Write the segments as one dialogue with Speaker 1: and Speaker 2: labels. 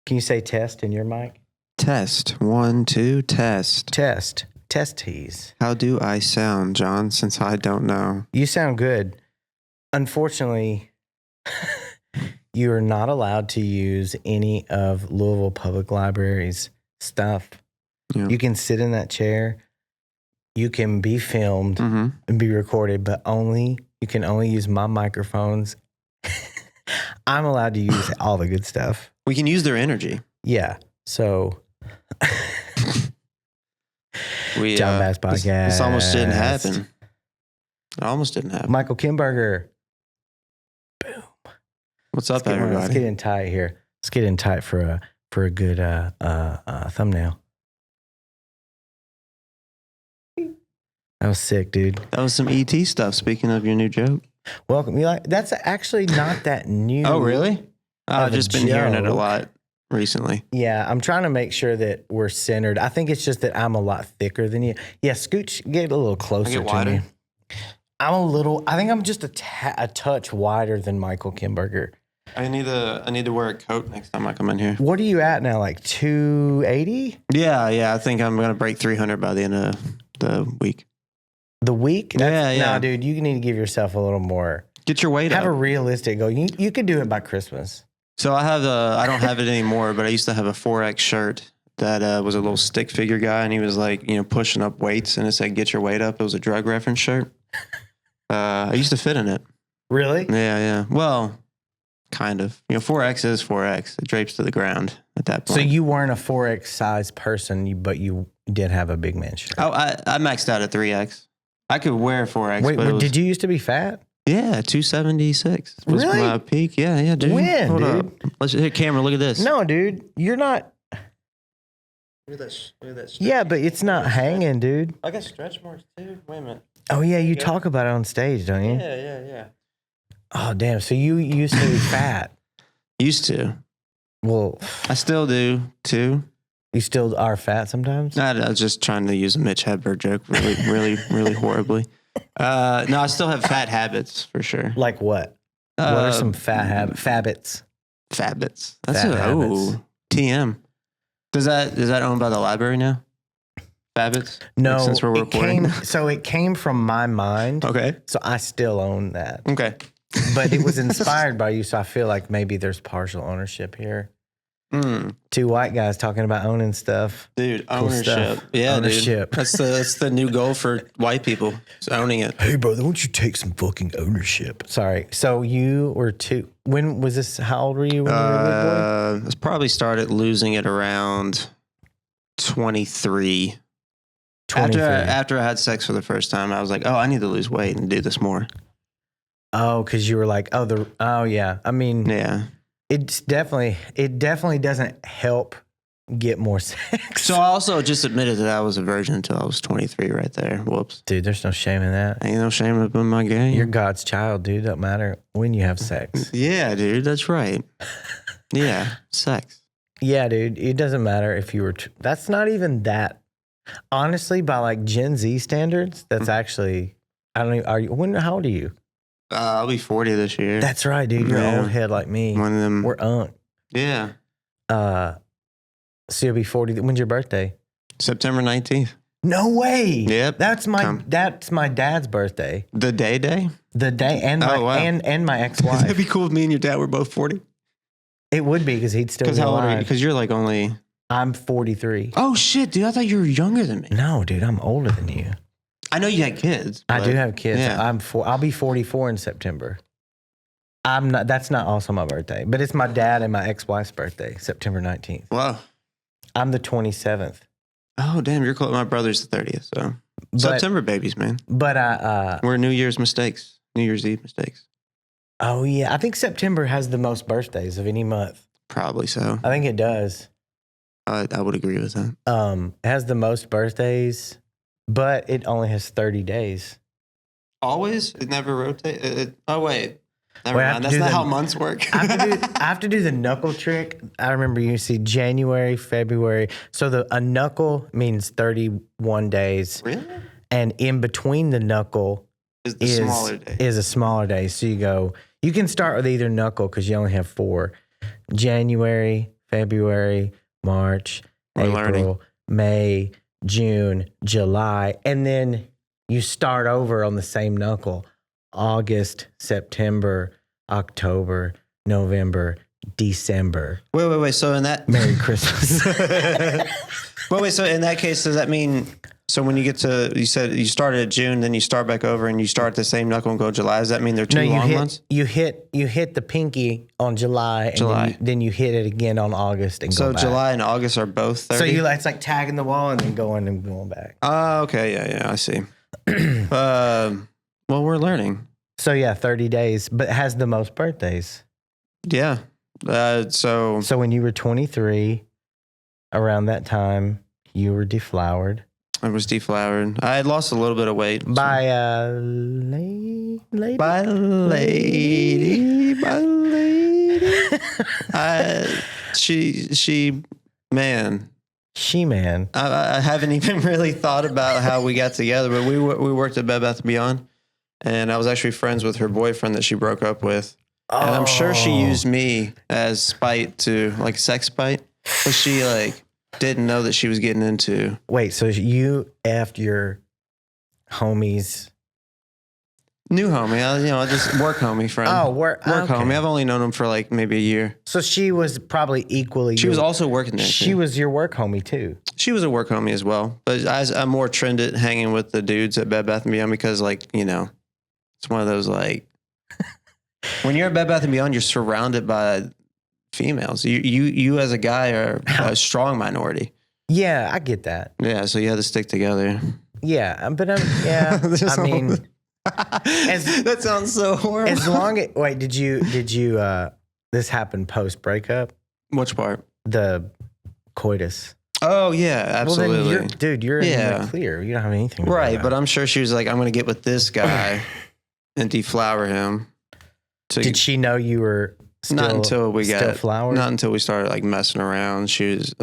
Speaker 1: Can you say test in your mic?
Speaker 2: Test. 1, 2, test.
Speaker 1: Test. Testes.
Speaker 2: How do I sound, John, since I don't know?
Speaker 1: You sound good. Unfortunately, you are not allowed to use any of Louisville Public Library's stuff.
Speaker 2: Yeah.
Speaker 1: You can sit in that chair. You can be filmed and be recorded, but you can only use my microphones. I'm allowed to use all the good stuff.
Speaker 2: We can use their energy.
Speaker 1: Yeah. So,
Speaker 2: John
Speaker 1: Bass Podcast.
Speaker 2: This almost didn't happen. It almost didn't happen.
Speaker 1: Michael Kinberger. Boom.
Speaker 2: What's up, everybody?
Speaker 1: Let's get in tight here. Let's get in tight for a good thumbnail. That was sick, dude.
Speaker 2: That was some ET stuff. Speaking of your new joke.
Speaker 1: Welcome. That's actually not that new.
Speaker 2: Oh, really? I've just been hearing it a
Speaker 1: joke.
Speaker 2: lot recently.
Speaker 1: Yeah, I'm trying to make sure that we're centered. I think it's just that I'm a lot thicker than you. Yeah, Scooch, get a little closer
Speaker 2: get wider.
Speaker 1: to me. I think I'm just a touch wider than Michael Kinberger.
Speaker 2: I need to wear a coat next time I come in here.
Speaker 1: What are you at now, like 280?
Speaker 2: Yeah. I think I'm going to break 300 by the end of the week.
Speaker 1: The week?
Speaker 2: Yeah.
Speaker 1: No, dude, you need to give yourself a little more.
Speaker 2: Get your weight up.
Speaker 1: Have a realistic goal. You could do it by Christmas.
Speaker 2: So I don't have it anymore, but I used to have a 4X shirt that was a little stick figure guy, and he was like, pushing up weights, and it said, "Get your weight up." It was a drug reference shirt. I used to fit in it.
Speaker 1: Really?
Speaker 2: Yeah. Well, kind of. 4X is 4X. It drapes to the ground at that point.
Speaker 1: So you weren't a 4X size person, but you did have a big man shirt.
Speaker 2: Oh, I maxed out at 3X. I could wear 4X.
Speaker 1: Wait, did you used to be fat?
Speaker 2: Yeah, 276 was
Speaker 1: Really?
Speaker 2: my peak. Yeah, dude.
Speaker 1: When,
Speaker 2: Hold
Speaker 1: dude?
Speaker 2: up. Let's hit camera. Look at this.
Speaker 1: No, dude, you're not.
Speaker 2: Look at that.
Speaker 1: Yeah, but it's not hanging, dude.
Speaker 2: I got stretch marks too. Wait a minute.
Speaker 1: Oh yeah, you talk about it on stage, don't you?
Speaker 2: Yeah.
Speaker 1: Oh damn, so you used to be fat.
Speaker 2: Used to.
Speaker 1: Well,
Speaker 2: I still do too.
Speaker 1: you still are fat sometimes.
Speaker 2: I was just trying to use a Mitch Hedberg joke really horribly. No, I still have fat habits for sure.
Speaker 1: Like what? What are some fat habits?
Speaker 2: Fabits.
Speaker 1: Habits.
Speaker 2: TM. Is that owned by the library now? Fabits?
Speaker 1: No,
Speaker 2: Like, since we're recording.
Speaker 1: it came from my mind.
Speaker 2: Okay.
Speaker 1: So I still own that.
Speaker 2: Okay.
Speaker 1: But it was inspired by you, so I feel like maybe there's partial ownership here. Two white guys talking about owning stuff.
Speaker 2: Dude,
Speaker 1: Cool
Speaker 2: ownership.
Speaker 1: stuff.
Speaker 2: Yeah,
Speaker 1: Ownership.
Speaker 2: dude. That's the new goal for white people. Is owning it.
Speaker 1: Hey, brother, why don't you take some fucking ownership? Sorry. So you were two. When was this? How old were you when you were a little boy?
Speaker 2: I probably started losing it around 23.
Speaker 1: 23.
Speaker 2: After I had sex for the first time, I was like, oh, I need to lose weight and do this more.
Speaker 1: Oh, because you were like, yeah. I mean,
Speaker 2: Yeah.
Speaker 1: it definitely doesn't help get more sex.
Speaker 2: So I also just admitted that I was a virgin until I was 23 right there. Whoops.
Speaker 1: Dude, there's no shame in that.
Speaker 2: Ain't no shame up in my game.
Speaker 1: You're God's child, dude. Don't matter when you have sex.
Speaker 2: Yeah, dude. That's right. Yeah. Sex.
Speaker 1: Yeah, dude. It doesn't matter if you were. That's not even that. Honestly, by like Gen Z standards, that's actually. I don't even. How old are you?
Speaker 2: I'll be 40 this year.
Speaker 1: That's right, dude. You're an
Speaker 2: Yeah.
Speaker 1: old head like me.
Speaker 2: One of them.
Speaker 1: We're unk.
Speaker 2: Yeah.
Speaker 1: So you'll be 40. When's your birthday?
Speaker 2: September 19th.
Speaker 1: No way.
Speaker 2: Yep.
Speaker 1: That's my dad's birthday.
Speaker 2: The day?
Speaker 1: The day and my
Speaker 2: wow.
Speaker 1: and my ex-wife.
Speaker 2: That'd be cool if me and your dad were both 40.
Speaker 1: It would be because he'd still be
Speaker 2: Because how old are you?
Speaker 1: alive.
Speaker 2: Because you're like only...
Speaker 1: I'm 43.
Speaker 2: Oh, shit, dude. I thought you were younger than me.
Speaker 1: No, dude, I'm older than you.
Speaker 2: I know you had kids.
Speaker 1: I
Speaker 2: but-
Speaker 1: do have kids.
Speaker 2: Yeah.
Speaker 1: I'll be 44 in September. I'm not. That's not also my birthday, but it's my dad and my ex-wife's birthday, September 19th.
Speaker 2: Wow.
Speaker 1: I'm the 27th.
Speaker 2: Oh, damn. You're close. My brother's the 30th, so... September babies, man.
Speaker 1: But
Speaker 2: We're New Year's mistakes. New Year's Eve mistakes.
Speaker 1: oh yeah, I think September has the most birthdays of any month.
Speaker 2: Probably so.
Speaker 1: I think it does.
Speaker 2: I would agree with that.
Speaker 1: It has the most birthdays, but it only has 30 days.
Speaker 2: Always? It never rotates? Oh, wait. Never
Speaker 1: Wait, I have
Speaker 2: mind.
Speaker 1: to
Speaker 2: That's
Speaker 1: do
Speaker 2: not
Speaker 1: the-
Speaker 2: how months work.
Speaker 1: I have to do the knuckle trick. I remember you see January, February. So a knuckle means 31 days.
Speaker 2: Really?
Speaker 1: And in between the knuckle
Speaker 2: Is the smaller day.
Speaker 1: is a smaller day. So you can start with either knuckle because you only have 4. January, February, March,
Speaker 2: We're
Speaker 1: April,
Speaker 2: learning.
Speaker 1: May, June, July, and then you start over on the same knuckle. August, September, October, November, December.
Speaker 2: Wait. So in that
Speaker 1: Merry Christmas.
Speaker 2: wait. So in that case, does that mean? So when you get to, you said you started at June, then you start back over, and you start the same knuckle and go July. Does that mean they're two long months?
Speaker 1: You hit the pinky on July, and then you hit it again on August and go
Speaker 2: So
Speaker 1: back.
Speaker 2: July and August are both 30?
Speaker 1: So it's like tagging the wall and then going back.
Speaker 2: Oh, okay. Yeah, I see. Well, we're learning.
Speaker 1: So yeah, 30 days, but it has the most birthdays.
Speaker 2: Yeah. So
Speaker 1: when you were 23, around that time, you were deflowered.
Speaker 2: I was deflowered. I had lost a little bit of weight.
Speaker 1: By a lady?
Speaker 2: By lady. Man.
Speaker 1: She man.
Speaker 2: I haven't even really thought about how we got together, but we worked at Bed Bath & Beyond, and I was actually friends with her boyfriend that she broke up with. Oh. And I'm sure she used me as spite to, like, sex spite, but she, like, didn't know that she was getting into.
Speaker 1: Wait, so you effed your homies?
Speaker 2: New homie, just work homie friend.
Speaker 1: Oh, work okay.
Speaker 2: Homie. I've only known him for like maybe a year.
Speaker 1: So she was probably equally.
Speaker 2: She was also working there.
Speaker 1: She was your work homie too.
Speaker 2: She was a work homie as well, but I'm more trended hanging with the dudes at Bed Bath & Beyond because, like, it's one of those, like, when you're at Bed Bath & Beyond, you're surrounded by females. You as a guy are a strong minority.
Speaker 1: Yeah, I get that.
Speaker 2: Yeah, so you have to stick together.
Speaker 1: Yeah, but I mean,
Speaker 2: that sounds so horrible.
Speaker 1: As long as did you this happened post breakup?
Speaker 2: Which part?
Speaker 1: The coitus.
Speaker 2: Oh yeah, absolutely.
Speaker 1: Well, then you're in the clear. You don't have anything.
Speaker 2: Right, but I'm sure she was like, I'm going to get with this guy and deflower him.
Speaker 1: Did she know you were?
Speaker 2: Not until we got
Speaker 1: flowers?
Speaker 2: Not until we started like messing around. She was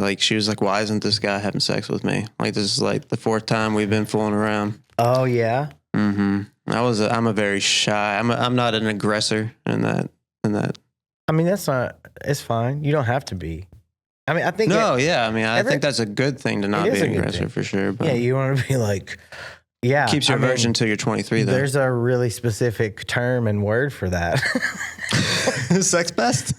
Speaker 2: like, why isn't this guy having sex with me? Like, this is like the fourth time we've been fooling around.
Speaker 1: Oh yeah.
Speaker 2: Mm-hmm. I'm a very shy. I'm not an aggressor in that.
Speaker 1: I mean, it's fine. You don't have to be. I mean, I think.
Speaker 2: I think that's a good thing to not be an aggressor for sure. But
Speaker 1: yeah, you want to be like. Yeah.
Speaker 2: Keeps your virgin until you're 23, though.
Speaker 1: There's a really specific term and word for that.
Speaker 2: Sex pest?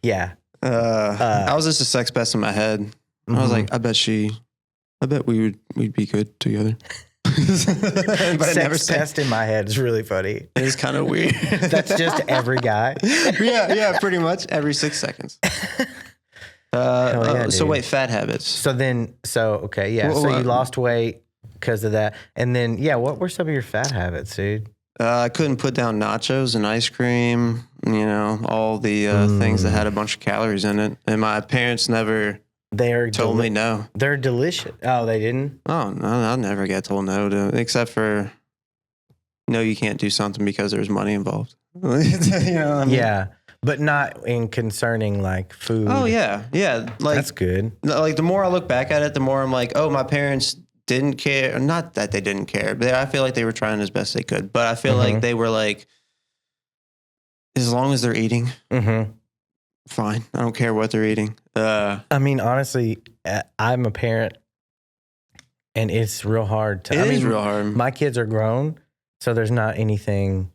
Speaker 1: Yeah.
Speaker 2: I was just a sex pest in my head. Mm-hmm. I was like, I bet we'd be good together. But
Speaker 1: sex pest in my head is really funny.
Speaker 2: It's kind of weird.
Speaker 1: That's just every guy.
Speaker 2: Yeah, pretty much every 6 seconds. So wait, fat habits.
Speaker 1: So you lost weight because of that. And then, what were some of your fat habits, dude?
Speaker 2: I couldn't put down nachos and ice cream, all the things that had a bunch of calories in it. And my parents never told me no.
Speaker 1: They're delicious. Oh, they didn't?
Speaker 2: Oh, no, I never got told no to, except for, no, you can't do something because there's money involved.
Speaker 1: Yeah. But not in concerning like food.
Speaker 2: Oh yeah. Like,
Speaker 1: that's good.
Speaker 2: Like the more I look back at it, the more I'm like, oh, my parents didn't care. Not that they didn't care, but I feel like they were trying as best they could. But I feel like they were like, as long as they're eating, fine. I don't care what they're eating.
Speaker 1: I mean, honestly, I'm a parent, and it's real hard to.
Speaker 2: It is real hard.
Speaker 1: My kids are grown, so there's not anything.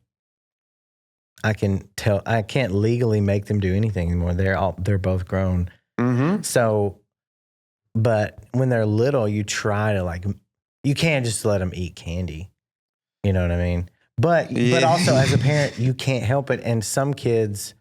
Speaker 1: I can't legally make them do anything anymore. They're both grown.
Speaker 2: Mm-hmm.
Speaker 1: So, but when they're little, you try to you can't just let them eat candy. You know what I mean? But also as a parent, you can't help it. And some kids,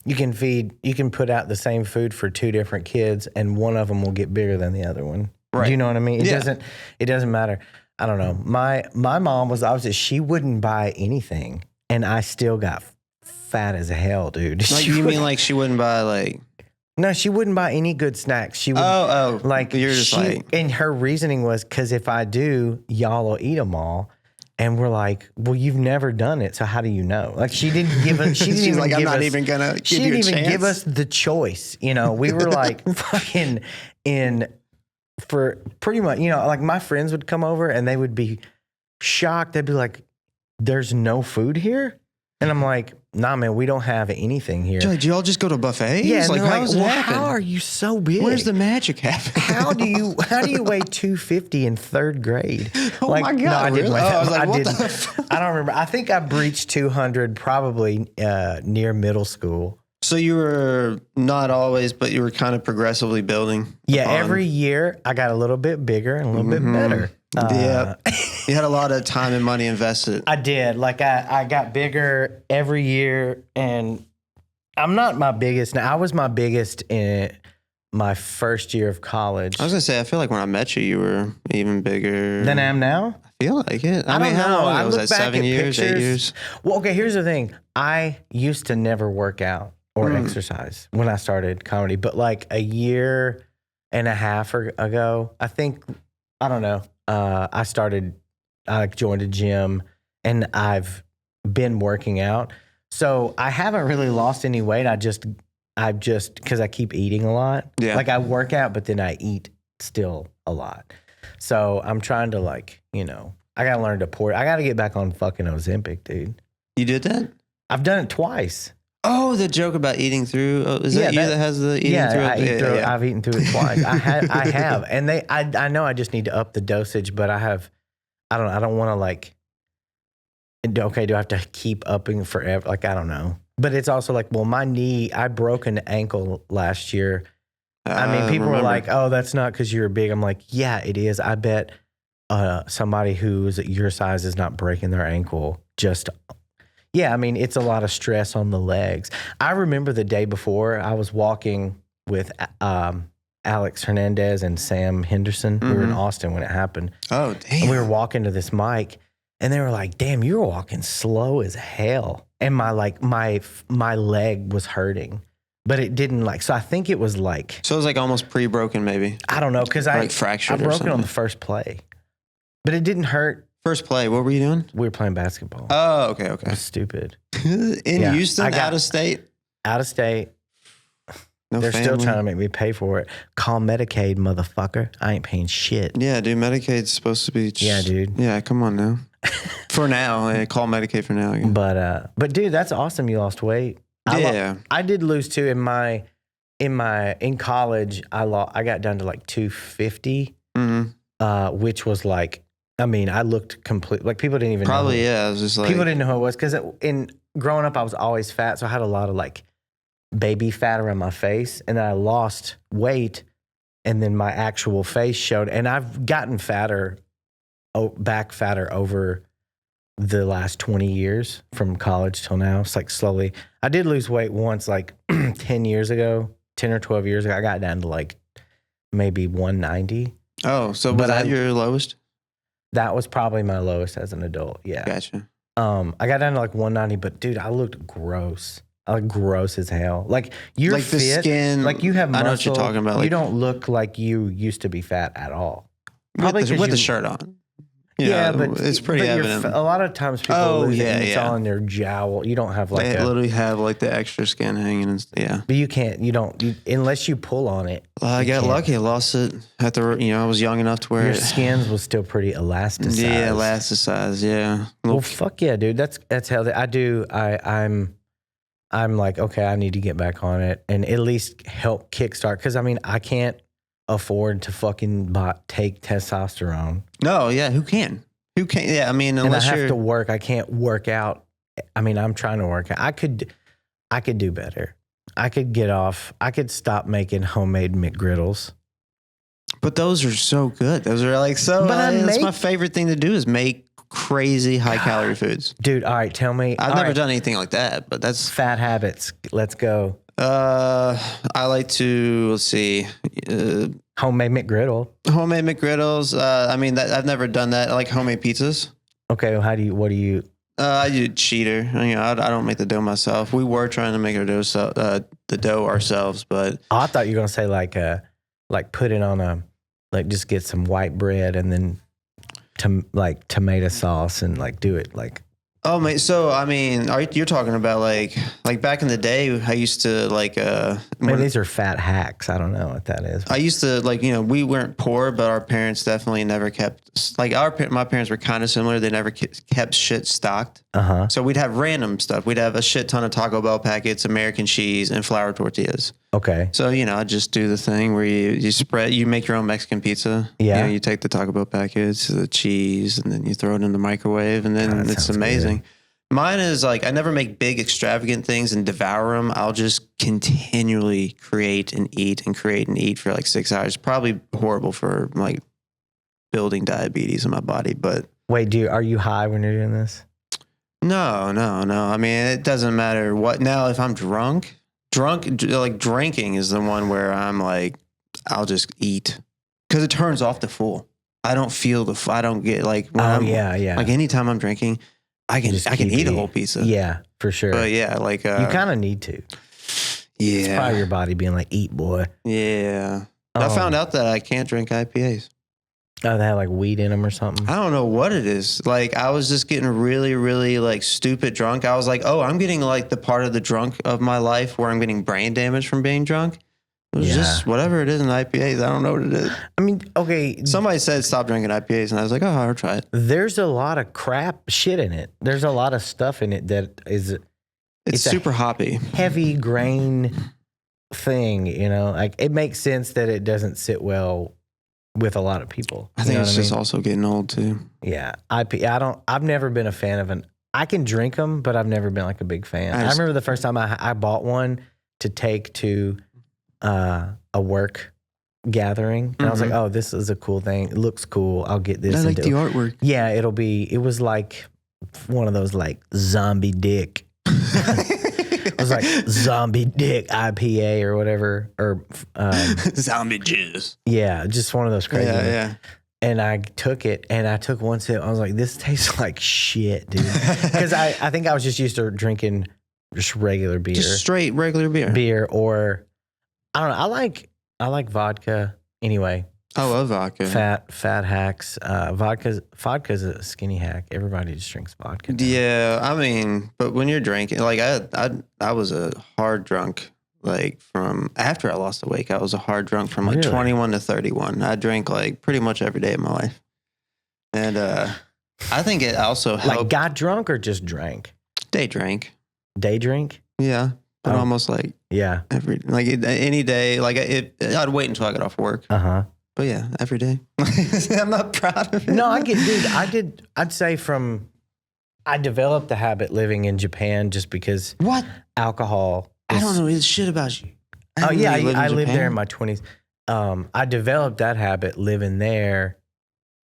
Speaker 1: you can put out the same food for 2 different kids, and one of them will get bigger than the other one. Right. Do you know what I mean? It doesn't matter. I don't know. My mom was opposite. She wouldn't buy anything, and I still got fat as hell, dude.
Speaker 2: Like, you mean like she wouldn't buy like?
Speaker 1: No, she wouldn't buy any good snacks. She would. Like
Speaker 2: you're just
Speaker 1: and her reasoning was because if I do, y'all will eat them all. And we're like, well, you've never done it, so how do you know? Like she didn't give us. She didn't even
Speaker 2: like,
Speaker 1: give
Speaker 2: I'm not
Speaker 1: us,
Speaker 2: even gonna. Give
Speaker 1: she
Speaker 2: you
Speaker 1: didn't
Speaker 2: a
Speaker 1: even
Speaker 2: chance.
Speaker 1: give us the choice. We were like fucking for pretty much. Like my friends would come over and they would be shocked. They'd be like, "There's no food here," and I'm like, nah, man, we don't have anything here.
Speaker 2: Did y'all just go to buffets?
Speaker 1: Yeah,
Speaker 2: like,
Speaker 1: how
Speaker 2: does it happen?
Speaker 1: How are you so big?
Speaker 2: Where's the magic happen?
Speaker 1: How do you weigh 250 in third grade?
Speaker 2: Oh my God!
Speaker 1: No, I didn't
Speaker 2: really?
Speaker 1: weigh that.
Speaker 2: I was like,
Speaker 1: I
Speaker 2: what
Speaker 1: didn't.
Speaker 2: the fuck?
Speaker 1: I don't remember. I think I breached 200 probably near middle school.
Speaker 2: So you were not always, but you were kind of progressively building.
Speaker 1: Yeah, every year I got a little bit bigger and a little bit better.
Speaker 2: Yeah, you had a lot of time and money invested.
Speaker 1: I did. Like I got bigger every year, and I'm not my biggest now. I was my biggest in my first year of college.
Speaker 2: I was gonna say, I feel like when I met you, you were even bigger
Speaker 1: than I am now.
Speaker 2: I feel like it.
Speaker 1: I
Speaker 2: mean,
Speaker 1: don't
Speaker 2: how
Speaker 1: know.
Speaker 2: long
Speaker 1: I
Speaker 2: ago was
Speaker 1: look
Speaker 2: that?
Speaker 1: back
Speaker 2: 7
Speaker 1: at
Speaker 2: years, 8
Speaker 1: pictures.
Speaker 2: years?
Speaker 1: Well, okay, here's the thing. I used to never work out or exercise when I started comedy, but like a year and a half ago, I think, I don't know, I joined a gym and I've been working out. So I haven't really lost any weight. I just, because I keep eating a lot.
Speaker 2: Yeah.
Speaker 1: Like I work out, but then I eat still a lot. So I'm trying to like, I got to learn to pour. I got to get back on fucking Ozempic, dude.
Speaker 2: You did that?
Speaker 1: I've done it twice.
Speaker 2: Oh, the joke about eating through. Oh, is that you that has the eating through?
Speaker 1: Yeah, I've eaten through it twice. I have. And I know I just need to up the dosage, but I don't want to like, okay, do I have to keep upping forever? Like, I don't know. But it's also like, well, my knee, I broke an ankle last year. I mean, people were like, oh, that's not because you're big. I'm like, yeah, it is. I bet somebody who's your size is not breaking their ankle just... Yeah, I mean, it's a lot of stress on the legs. I remember the day before I was walking with Alex Hernandez and Sam Henderson. We were in Austin when it happened.
Speaker 2: Oh, damn.
Speaker 1: And we were walking to this mic and they were like, damn, you were walking slow as hell. And my leg was hurting, but it didn't like, so I think it was like.
Speaker 2: So it was like almost pre-broken maybe.
Speaker 1: I don't know. Cause
Speaker 2: like fractured
Speaker 1: I broke
Speaker 2: or something.
Speaker 1: it on the first play, but it didn't hurt.
Speaker 2: First play, what were you doing?
Speaker 1: We were playing basketball.
Speaker 2: Oh, okay.
Speaker 1: It was stupid.
Speaker 2: In Houston, out of state?
Speaker 1: Out of state.
Speaker 2: No
Speaker 1: They're
Speaker 2: family.
Speaker 1: still trying to make me pay for it. Call Medicaid, motherfucker. I ain't paying shit.
Speaker 2: Yeah, dude, Medicaid's supposed to be...
Speaker 1: Yeah, dude.
Speaker 2: Yeah, come on now. For now. Call Medicaid for now. Again.
Speaker 1: But dude, that's awesome you lost weight. I did lose too. In college, I got down to like 250, which was like, I mean, I looked complete. Like people didn't even
Speaker 2: probably
Speaker 1: know.
Speaker 2: Yeah. It was just like
Speaker 1: people didn't know who I was because in growing up, I was always fat, so I had a lot of like baby fat around my face, and then I lost weight, and then my actual face showed. And I've gotten fatter over the last 20 years from college till now. It's like slowly. I did lose weight once, like 10 years ago, 10 or 12 years ago. I got down to like maybe 190.
Speaker 2: Oh, so was that your lowest?
Speaker 1: That was probably my lowest as an adult. Yeah.
Speaker 2: Gotcha.
Speaker 1: I got down to like 190, but dude, I looked gross. I look gross as hell. Like you're
Speaker 2: like
Speaker 1: fit,
Speaker 2: the skin.
Speaker 1: like you have muscle.
Speaker 2: I know what you're talking about. Like,
Speaker 1: you don't look like you used to be fat at all.
Speaker 2: Probably with the shirt on. Yeah, but it's pretty evident.
Speaker 1: A lot of times people lose it and it's all in their jowl. You don't have like
Speaker 2: they literally have like the extra skin hanging and yeah.
Speaker 1: But you don't unless you pull on it.
Speaker 2: I got lucky. I lost it at the, I was young enough to where
Speaker 1: your skins was still pretty elasticized.
Speaker 2: Yeah, elasticized. Yeah.
Speaker 1: Well, fuck yeah, dude. That's how I do. I'm like, okay, I need to get back on it and at least help kickstart. Cause I mean, I can't afford to fucking take testosterone.
Speaker 2: No, yeah, who can? Yeah, I mean, unless
Speaker 1: and I have to work. I can't work out. I mean, I'm trying to work out. I could do better. I could get off. I could stop making homemade McGriddles.
Speaker 2: But those are so good. Those are like so. That's my favorite thing to do is make crazy high calorie foods.
Speaker 1: Dude, all right, tell me.
Speaker 2: I've never done anything like that, but that's
Speaker 1: fat habits. Let's go.
Speaker 2: I like to, let's see.
Speaker 1: Homemade McGriddle.
Speaker 2: Homemade McGriddles. I mean, I've never done that. I like homemade pizzas.
Speaker 1: Okay, well, what do you?
Speaker 2: I do cheater. I don't make the dough myself. We were trying to make our dough, the dough ourselves, but.
Speaker 1: Oh, I thought you were going to say like put it on just get some white bread and then tomato sauce and like do it like.
Speaker 2: Oh, mate. So, I mean, you're talking about like back in the day, I used to like,
Speaker 1: maybe these are fat hacks. I don't know what that is.
Speaker 2: I used to like, we weren't poor, but our parents definitely never kept, like my parents were kind of similar. They never kept shit stocked. So we'd have random stuff. We'd have a shit ton of Taco Bell packets, American cheese, and flour tortillas.
Speaker 1: Okay.
Speaker 2: So, I'd just do the thing where you make your own Mexican pizza.
Speaker 1: Yeah.
Speaker 2: You take the Taco Bell packets, the cheese, and then you throw it in the microwave, and then
Speaker 1: God,
Speaker 2: it's
Speaker 1: sounds
Speaker 2: amazing.
Speaker 1: good.
Speaker 2: Mine is like, I never make big extravagant things and devour them. I'll just continually create and eat for like 6 hours. Probably horrible for like building diabetes in my body, but.
Speaker 1: Wait, are you high when you're doing this?
Speaker 2: No. I mean, it doesn't matter what. Now, if I'm drunk, like drinking is the one where I'm like, I'll just eat because it turns off the full. I don't feel I don't get like,
Speaker 1: yeah.
Speaker 2: Like anytime I'm drinking, I can eat a whole pizza.
Speaker 1: Yeah, for sure.
Speaker 2: But yeah, like,
Speaker 1: you kind of need to.
Speaker 2: Yeah.
Speaker 1: It's probably your body being like, eat, boy.
Speaker 2: Yeah. I found out that I can't drink IPAs.
Speaker 1: Oh, they have like weed in them or something?
Speaker 2: I don't know what it is. Like, I was just getting really, really like stupid drunk. I was like, oh, I'm getting like the part of the drunk of my life where I'm getting brain damage from being drunk. It was just whatever it is in IPAs. I don't know what it is.
Speaker 1: I mean, okay.
Speaker 2: Somebody said stop drinking IPAs, and I was like, oh, I'll try it.
Speaker 1: There's a lot of crap shit in it. There's a lot of stuff in it that is...
Speaker 2: It's super hoppy.
Speaker 1: Heavy grain thing, Like, it makes sense that it doesn't sit well with a lot of people.
Speaker 2: I think it's just also getting old too.
Speaker 1: Yeah. I've never been a fan of I can drink them, but I've never been like a big fan. I remember the first time I bought one to take to a work gathering. And I was like, oh, this is a cool thing. It looks cool. I'll get this.
Speaker 2: I like the artwork.
Speaker 1: Yeah, it was like one of those like zombie dick. It was like zombie dick IPA or whatever. Or
Speaker 2: zombie jizz.
Speaker 1: Yeah, just one of those crazy ones.
Speaker 2: Yeah.
Speaker 1: And I took it, and I took one sip. I was like, this tastes like shit, dude. Because I think I was just used to drinking just regular beer.
Speaker 2: Just straight regular beer.
Speaker 1: Or, I don't know. I like vodka anyway.
Speaker 2: I love vodka.
Speaker 1: Fat hacks. Vodka's a skinny hack. Everybody just drinks vodka now.
Speaker 2: Yeah, I mean, but when you're drinking, like I was a hard drunk. Like from after I lost the weight, I was a hard drunk from like 21 to 31. I drank like pretty much every day of my life, and I think it also helped.
Speaker 1: Like got drunk or just drank?
Speaker 2: Day drink.
Speaker 1: Day drink?
Speaker 2: Yeah, but almost like any day. Like I'd wait until I got off work. But yeah, every day. I'm not proud of it.
Speaker 1: No, I get, dude. I'd say I developed the habit living in Japan just because alcohol.
Speaker 2: I don't know shit about you.
Speaker 1: I lived there in my 20s. I developed that habit living there,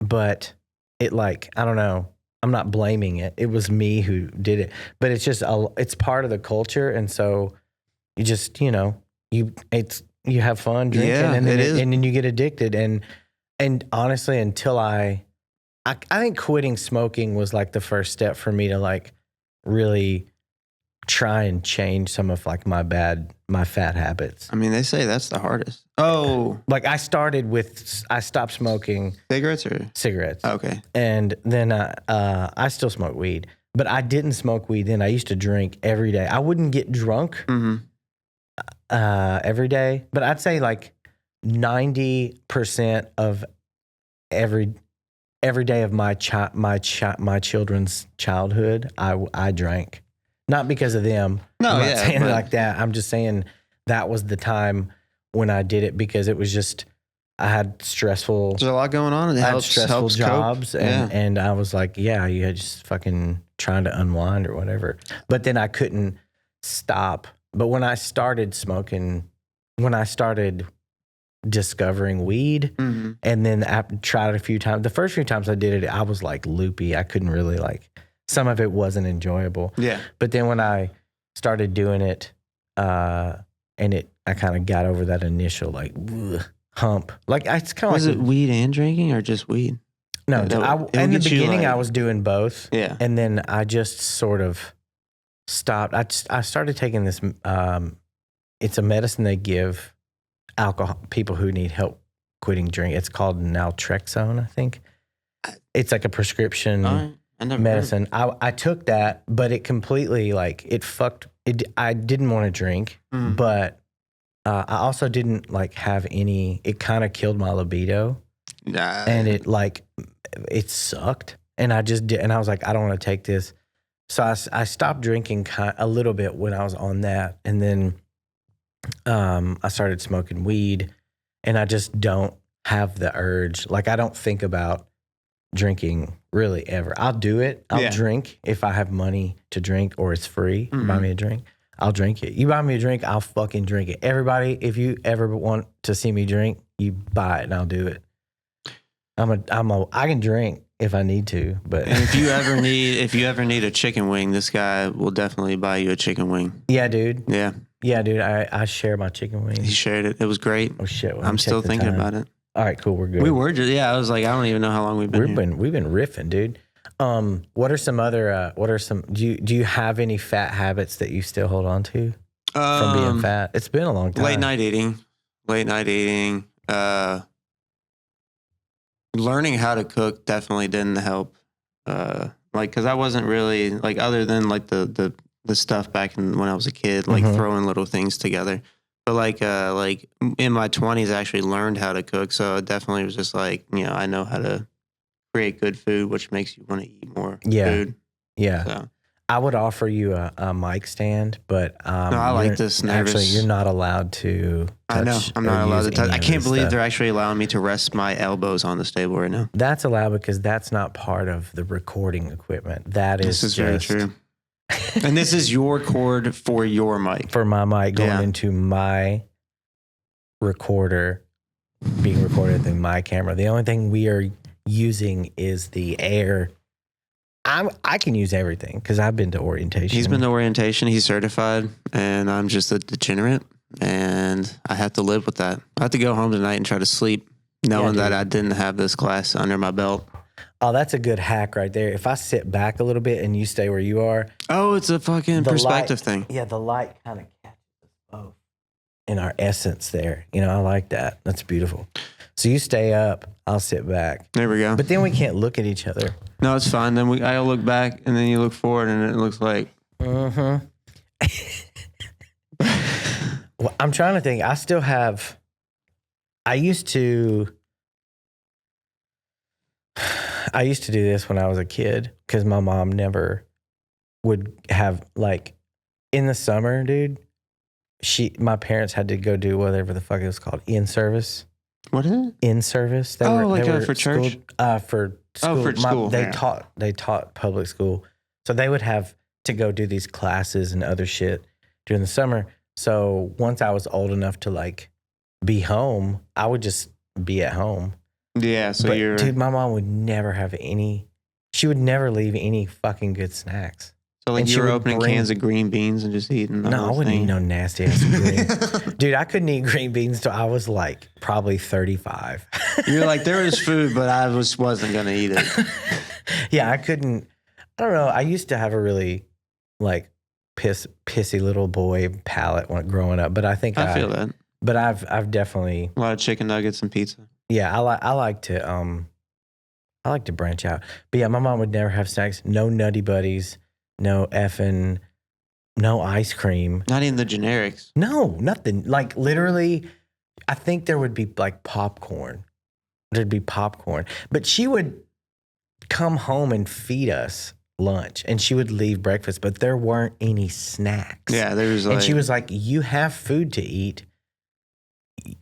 Speaker 1: but it I don't know. I'm not blaming it. It was me who did it, but it's just it's part of the culture, and so you just you have fun drinking, and then you get addicted, and honestly, until I think quitting smoking was like the first step for me to like really try and change some of like my fat habits.
Speaker 2: I mean, they say that's the hardest. Oh,
Speaker 1: like I stopped smoking cigarettes.
Speaker 2: Okay.
Speaker 1: And then I still smoke weed, but I didn't smoke weed then. I used to drink every day. I wouldn't get drunk every day, but I'd say like 90% of every day of my children's childhood, I drank. Not because of them. No, I'm not saying it like that. I'm just saying that was the time when I did it because it was just I had stressful.
Speaker 2: There's a lot going on.
Speaker 1: I had stressful jobs, and I was like, you just fucking trying to unwind or whatever. But then I couldn't stop. But when I started smoking, when I started discovering weed, and then I tried it a few times. The first few times I did it, I was like loopy. I couldn't really some of it wasn't enjoyable.
Speaker 2: Yeah.
Speaker 1: But then when I started doing it, I kind of got over that initial hump. It's kind of
Speaker 2: was it weed and drinking or just weed?
Speaker 1: No, in the beginning I was doing both.
Speaker 2: Yeah.
Speaker 1: And then I just sort of stopped. I started taking this. It's a medicine they give people who need help quitting drinking. It's called naltrexone, I think. It's like a prescription medicine. I took that, but it completely it fucked. I didn't want to drink, but I also didn't have any. It kind of killed my libido, and it sucked. And I just did, and I was like, I don't want to take this. So I stopped drinking a little bit when I was on that. And then I started smoking weed, and I just don't have the urge. Like, I don't think about drinking really ever. I'll do it. I'll drink if I have money to drink or it's free. Buy me a drink. I'll drink it. You buy me a drink, I'll fucking drink it. Everybody, if you ever want to see me drink, you buy it and I'll do it. I can drink if I need to, but
Speaker 2: and if you ever need a chicken wing, this guy will definitely buy you a chicken wing.
Speaker 1: Yeah, dude.
Speaker 2: Yeah.
Speaker 1: Yeah, dude. I share my chicken wings.
Speaker 2: He shared it. It was great.
Speaker 1: Oh shit. Well,
Speaker 2: I'm still thinking about it.
Speaker 1: All right, cool. We're good.
Speaker 2: We were just, I was like, I don't even know how long we've been
Speaker 1: We've been riffing, dude. What are some other, do you have any fat habits that you still hold on to from being fat? It's been a long time.
Speaker 2: Late night eating, learning how to cook definitely didn't help. Cause I wasn't really like, other than like the stuff back when I was a kid, like throwing little things together. But like in my 20s, I actually learned how to cook. So it definitely was just like, I know how to create good food, which makes you want to eat more food.
Speaker 1: Yeah.
Speaker 2: So.
Speaker 1: I would offer you a mic stand, but
Speaker 2: no, I like this.
Speaker 1: Actually, you're not allowed to touch.
Speaker 2: I know. I'm not allowed to touch. I can't believe they're actually allowing me to rest my elbows on this table right now.
Speaker 1: That's allowed because that's not part of the recording equipment. This is
Speaker 2: very true. And this is your cord for your mic.
Speaker 1: For my mic going into my recorder, being recorded through my camera. The only thing we are using is the air. I can use everything because I've been to orientation.
Speaker 2: He's been to orientation. He's certified, and I'm just a degenerate, and I have to live with that. I have to go home tonight and try to sleep knowing that I didn't have this class under my belt.
Speaker 1: Oh, that's a good hack right there. If I sit back a little bit and you stay where you are.
Speaker 2: Oh, it's a fucking perspective thing.
Speaker 1: Yeah, the light kind of catches us both in our essence there. I like that. That's beautiful. So you stay up, I'll sit back.
Speaker 2: There we go.
Speaker 1: But then we can't look at each other.
Speaker 2: No, it's fine. Then I'll look back, and then you look forward, and it looks like.
Speaker 1: Well, I'm trying to think. I used to do this when I was a kid because my mom never would have, like, in the summer, dude. My parents had to go do whatever the fuck it was called, in-service.
Speaker 2: What is it?
Speaker 1: In-service.
Speaker 2: They were for church?
Speaker 1: For school.
Speaker 2: Oh, for school.
Speaker 1: They taught public school. So they would have to go do these classes and other shit during the summer. So once I was old enough to, like, be home, I would just be at home.
Speaker 2: Yeah, so
Speaker 1: dude, my mom would never have she would never leave any fucking good snacks.
Speaker 2: So like you were opening cans of green beans and just eating them?
Speaker 1: No, I wouldn't eat no nasty ass green. Dude, I couldn't eat green beans till I was like probably 35.
Speaker 2: You're like, there was food, but I wasn't going to eat it.
Speaker 1: Yeah, I couldn't. I don't know. I used to have a really like pissy little boy palate when growing up, but I think
Speaker 2: I feel that.
Speaker 1: But I've definitely
Speaker 2: a lot of chicken nuggets and pizza.
Speaker 1: Yeah, I like to branch out. But yeah, my mom would never have snacks. No Nutty Buddies. No ice cream.
Speaker 2: Not even the generics.
Speaker 1: No, nothing. Like literally, I think there would be like popcorn. There'd be popcorn. But she would come home and feed us lunch and she would leave breakfast, but there weren't any snacks.
Speaker 2: Yeah, there was like.
Speaker 1: And she was like, you have food to eat,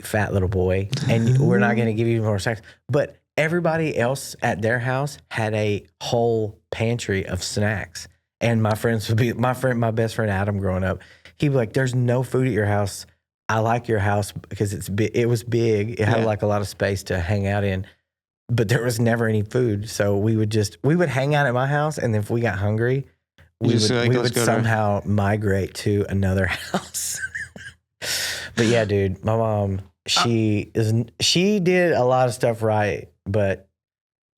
Speaker 1: fat little boy, and we're not going to give you more snacks. But everybody else at their house had a whole pantry of snacks. And my friends would be, my best friend Adam growing up, he'd be like, there's no food at your house. I like your house because it was big. It had like a lot of space to hang out in, but there was never any food. So we would hang out at my house. And then if we got hungry, we would somehow migrate to another house. But yeah, dude, my mom, she did a lot of stuff right, but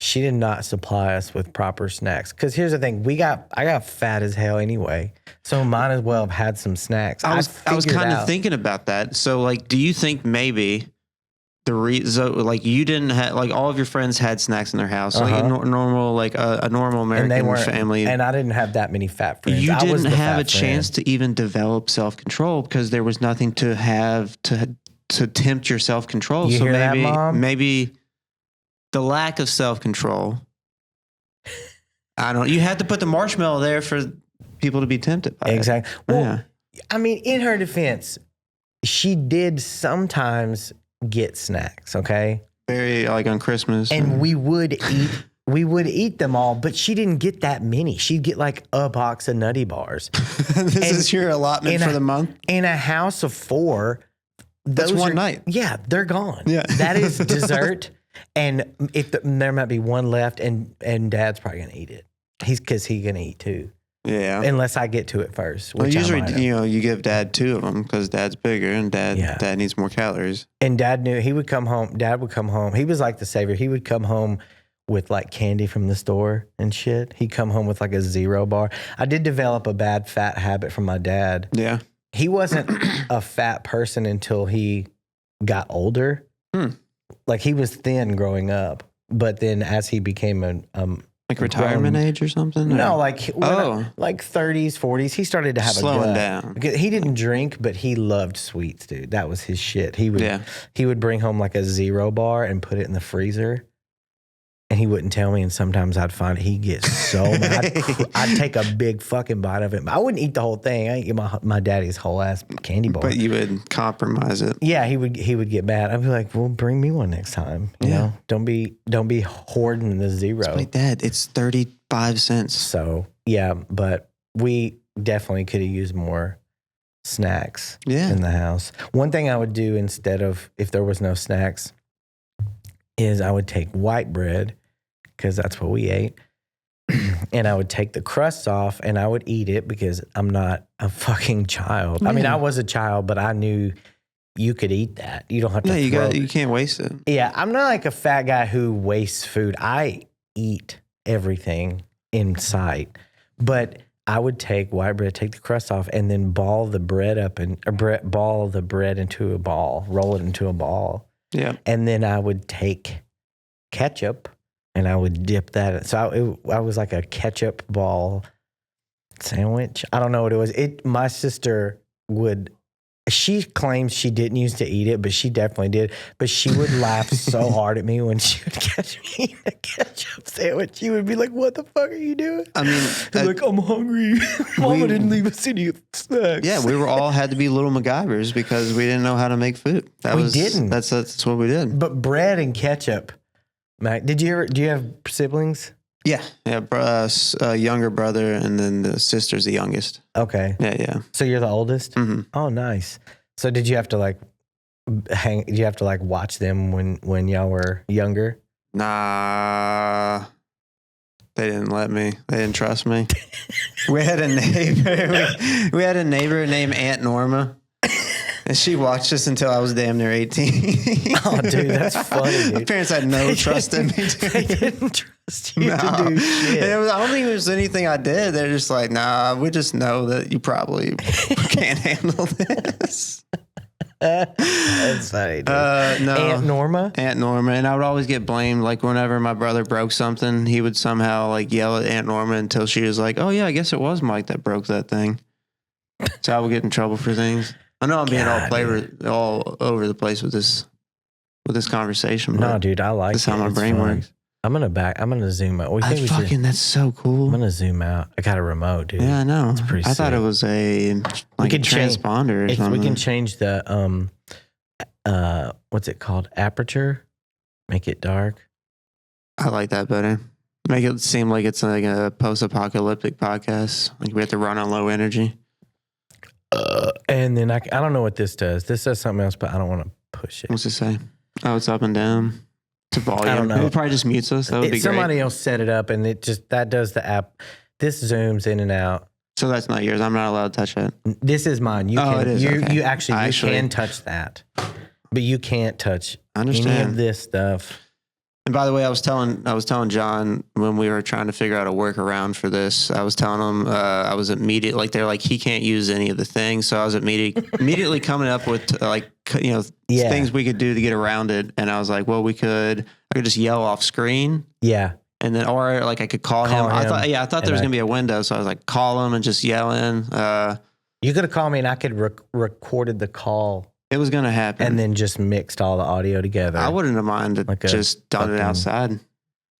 Speaker 1: she did not supply us with proper snacks. Because here's the thing, I got fat as hell anyway, so might as well have had some snacks.
Speaker 2: I was kind of thinking about that. So, like, do you think maybe the reason, like, you didn't have, like, all of your friends had snacks in their house, like a normal, like a normal American family,
Speaker 1: and I didn't have that many fat friends.
Speaker 2: You didn't have a chance to even develop self-control because there was nothing to have to tempt your self-control.
Speaker 1: You
Speaker 2: so
Speaker 1: hear
Speaker 2: maybe,
Speaker 1: that, Mom?
Speaker 2: Maybe. The lack of self-control. You had to put the marshmallow there for people to be tempted by
Speaker 1: Exactly. Well,
Speaker 2: Yeah.
Speaker 1: I mean, in her defense, she did sometimes get snacks, okay?
Speaker 2: Very like on Christmas.
Speaker 1: And we would eat them all, but she didn't get that many. She'd get like a box of Nutty Bars.
Speaker 2: This is your allotment for the month?
Speaker 1: In a house of 4,
Speaker 2: that's one night.
Speaker 1: Yeah, they're gone.
Speaker 2: Yeah.
Speaker 1: That is dessert. And there might be one left, and Dad's probably going to eat it. He's going to eat 2.
Speaker 2: Yeah.
Speaker 1: Unless I get to it first.
Speaker 2: Well, usually, you give Dad 2 of them because Dad's bigger and Dad needs more calories.
Speaker 1: And Dad knew he would come home. Dad would come home. He was like the savior. He would come home with like candy from the store and shit. He'd come home with like a 0 bar. I did develop a bad fat habit from my dad.
Speaker 2: Yeah.
Speaker 1: He wasn't a fat person until he got older. Like he was thin growing up, but then as he became
Speaker 2: like retirement age or something?
Speaker 1: No, like 30s, 40s. He started to have
Speaker 2: slowing down.
Speaker 1: He didn't drink, but he loved sweets, dude. That was his shit. He would bring home like a 0 bar and put it in the freezer. And he wouldn't tell me, and sometimes I'd find it. He'd get so mad. I'd take a big fucking bite of it. I wouldn't eat the whole thing. I didn't eat my daddy's whole ass candy bar.
Speaker 2: But you would compromise it.
Speaker 1: Yeah, he would get mad. I'd be like, "Well, bring me one next time." You know, don't be hoarding the 0.
Speaker 2: It's like that. It's 35 cents.
Speaker 1: So yeah, but we definitely could have used more snacks in the house. One thing I would do instead of if there was no snacks is I would take white bread, because that's what we ate. And I would take the crust off and I would eat it because I'm not a fucking child. I mean, I was a child, but I knew you could eat that. You don't have to.
Speaker 2: You can't waste it.
Speaker 1: Yeah, I'm not like a fat guy who wastes food. I eat everything in sight. But I would take white bread, take the crust off, and then ball the bread up ball the bread into a ball, roll it into a ball.
Speaker 2: Yeah.
Speaker 1: And then I would take ketchup and I would dip that. So I was like a ketchup ball sandwich. I don't know what it was. My sister she claims she didn't used to eat it, but she definitely did. But she would laugh so hard at me when she would catch me eating a ketchup sandwich. She would be like, "What the fuck are you doing?"
Speaker 2: I mean,
Speaker 1: like, "I'm hungry. Mama didn't leave us any snacks."
Speaker 2: Yeah, we were all had to be little MacGyvers because we didn't know how to make food.
Speaker 1: Didn't.
Speaker 2: That's what we did.
Speaker 1: But bread and ketchup. Mac, do you have siblings?
Speaker 2: Yeah. A younger brother, and then the sister's the youngest.
Speaker 1: Okay.
Speaker 2: Yeah.
Speaker 1: So you're the oldest?
Speaker 2: Mm-hmm.
Speaker 1: Oh, nice. So did you have to watch them when y'all were younger?
Speaker 2: Nah. They didn't let me. They didn't trust me. We had a neighbor. We had a neighbor named Aunt Norma. And she watched us until I was damn near 18.
Speaker 1: Oh, dude, that's funny, dude.
Speaker 2: My parents had no trust in me.
Speaker 1: They didn't trust you to do shit.
Speaker 2: I don't think there's anything I did. They're just like, nah, we just know that you probably can't handle this.
Speaker 1: That's funny, dude.
Speaker 2: No.
Speaker 1: Aunt Norma?
Speaker 2: Aunt Norma. And I would always get blamed. Like whenever my brother broke something, he would somehow like yell at Aunt Norma until she was like, "Oh yeah, I guess it was Mike that broke that thing." So I would get in trouble for things. I know I'm being all over the place with this conversation.
Speaker 1: No, dude, I like
Speaker 2: that's how my brain works.
Speaker 1: I'm gonna zoom out.
Speaker 2: That's so cool.
Speaker 1: I'm gonna zoom out. I got a remote, dude.
Speaker 2: Yeah, I know.
Speaker 1: It's pretty sick.
Speaker 2: I thought it was a transponder or something.
Speaker 1: We can change the what's it called? Aperture. Make it dark.
Speaker 2: I like that better. Make it seem like it's like a post-apocalyptic podcast. Like we have to run on low energy.
Speaker 1: And then I don't know what this does. This does something else, but I don't want to push it.
Speaker 2: What's it say? Oh, it's up and down. It's a volume.
Speaker 1: I don't know.
Speaker 2: It probably just mutes us. That would be great.
Speaker 1: Somebody else set it up, and that does the app. This zooms in and out.
Speaker 2: So that's not yours. I'm not allowed to touch it.
Speaker 1: This is mine.
Speaker 2: It is. Okay.
Speaker 1: You can touch that, but you can't touch any of this stuff.
Speaker 2: And by the way, I was telling John when we were trying to figure out a workaround for this, I was telling him I was immediate, like they're like, he can't use any of the things. So I was immediately coming up with things we could do to get around it. And I was like, well, I could just yell off screen.
Speaker 1: Yeah.
Speaker 2: And then, or like I could call him. I thought there was going to be a window. So I was like, call him and just yell in.
Speaker 1: You could have called me and I could recorded the call.
Speaker 2: It was going to happen.
Speaker 1: And then just mixed all the audio together.
Speaker 2: I wouldn't have minded just done it outside.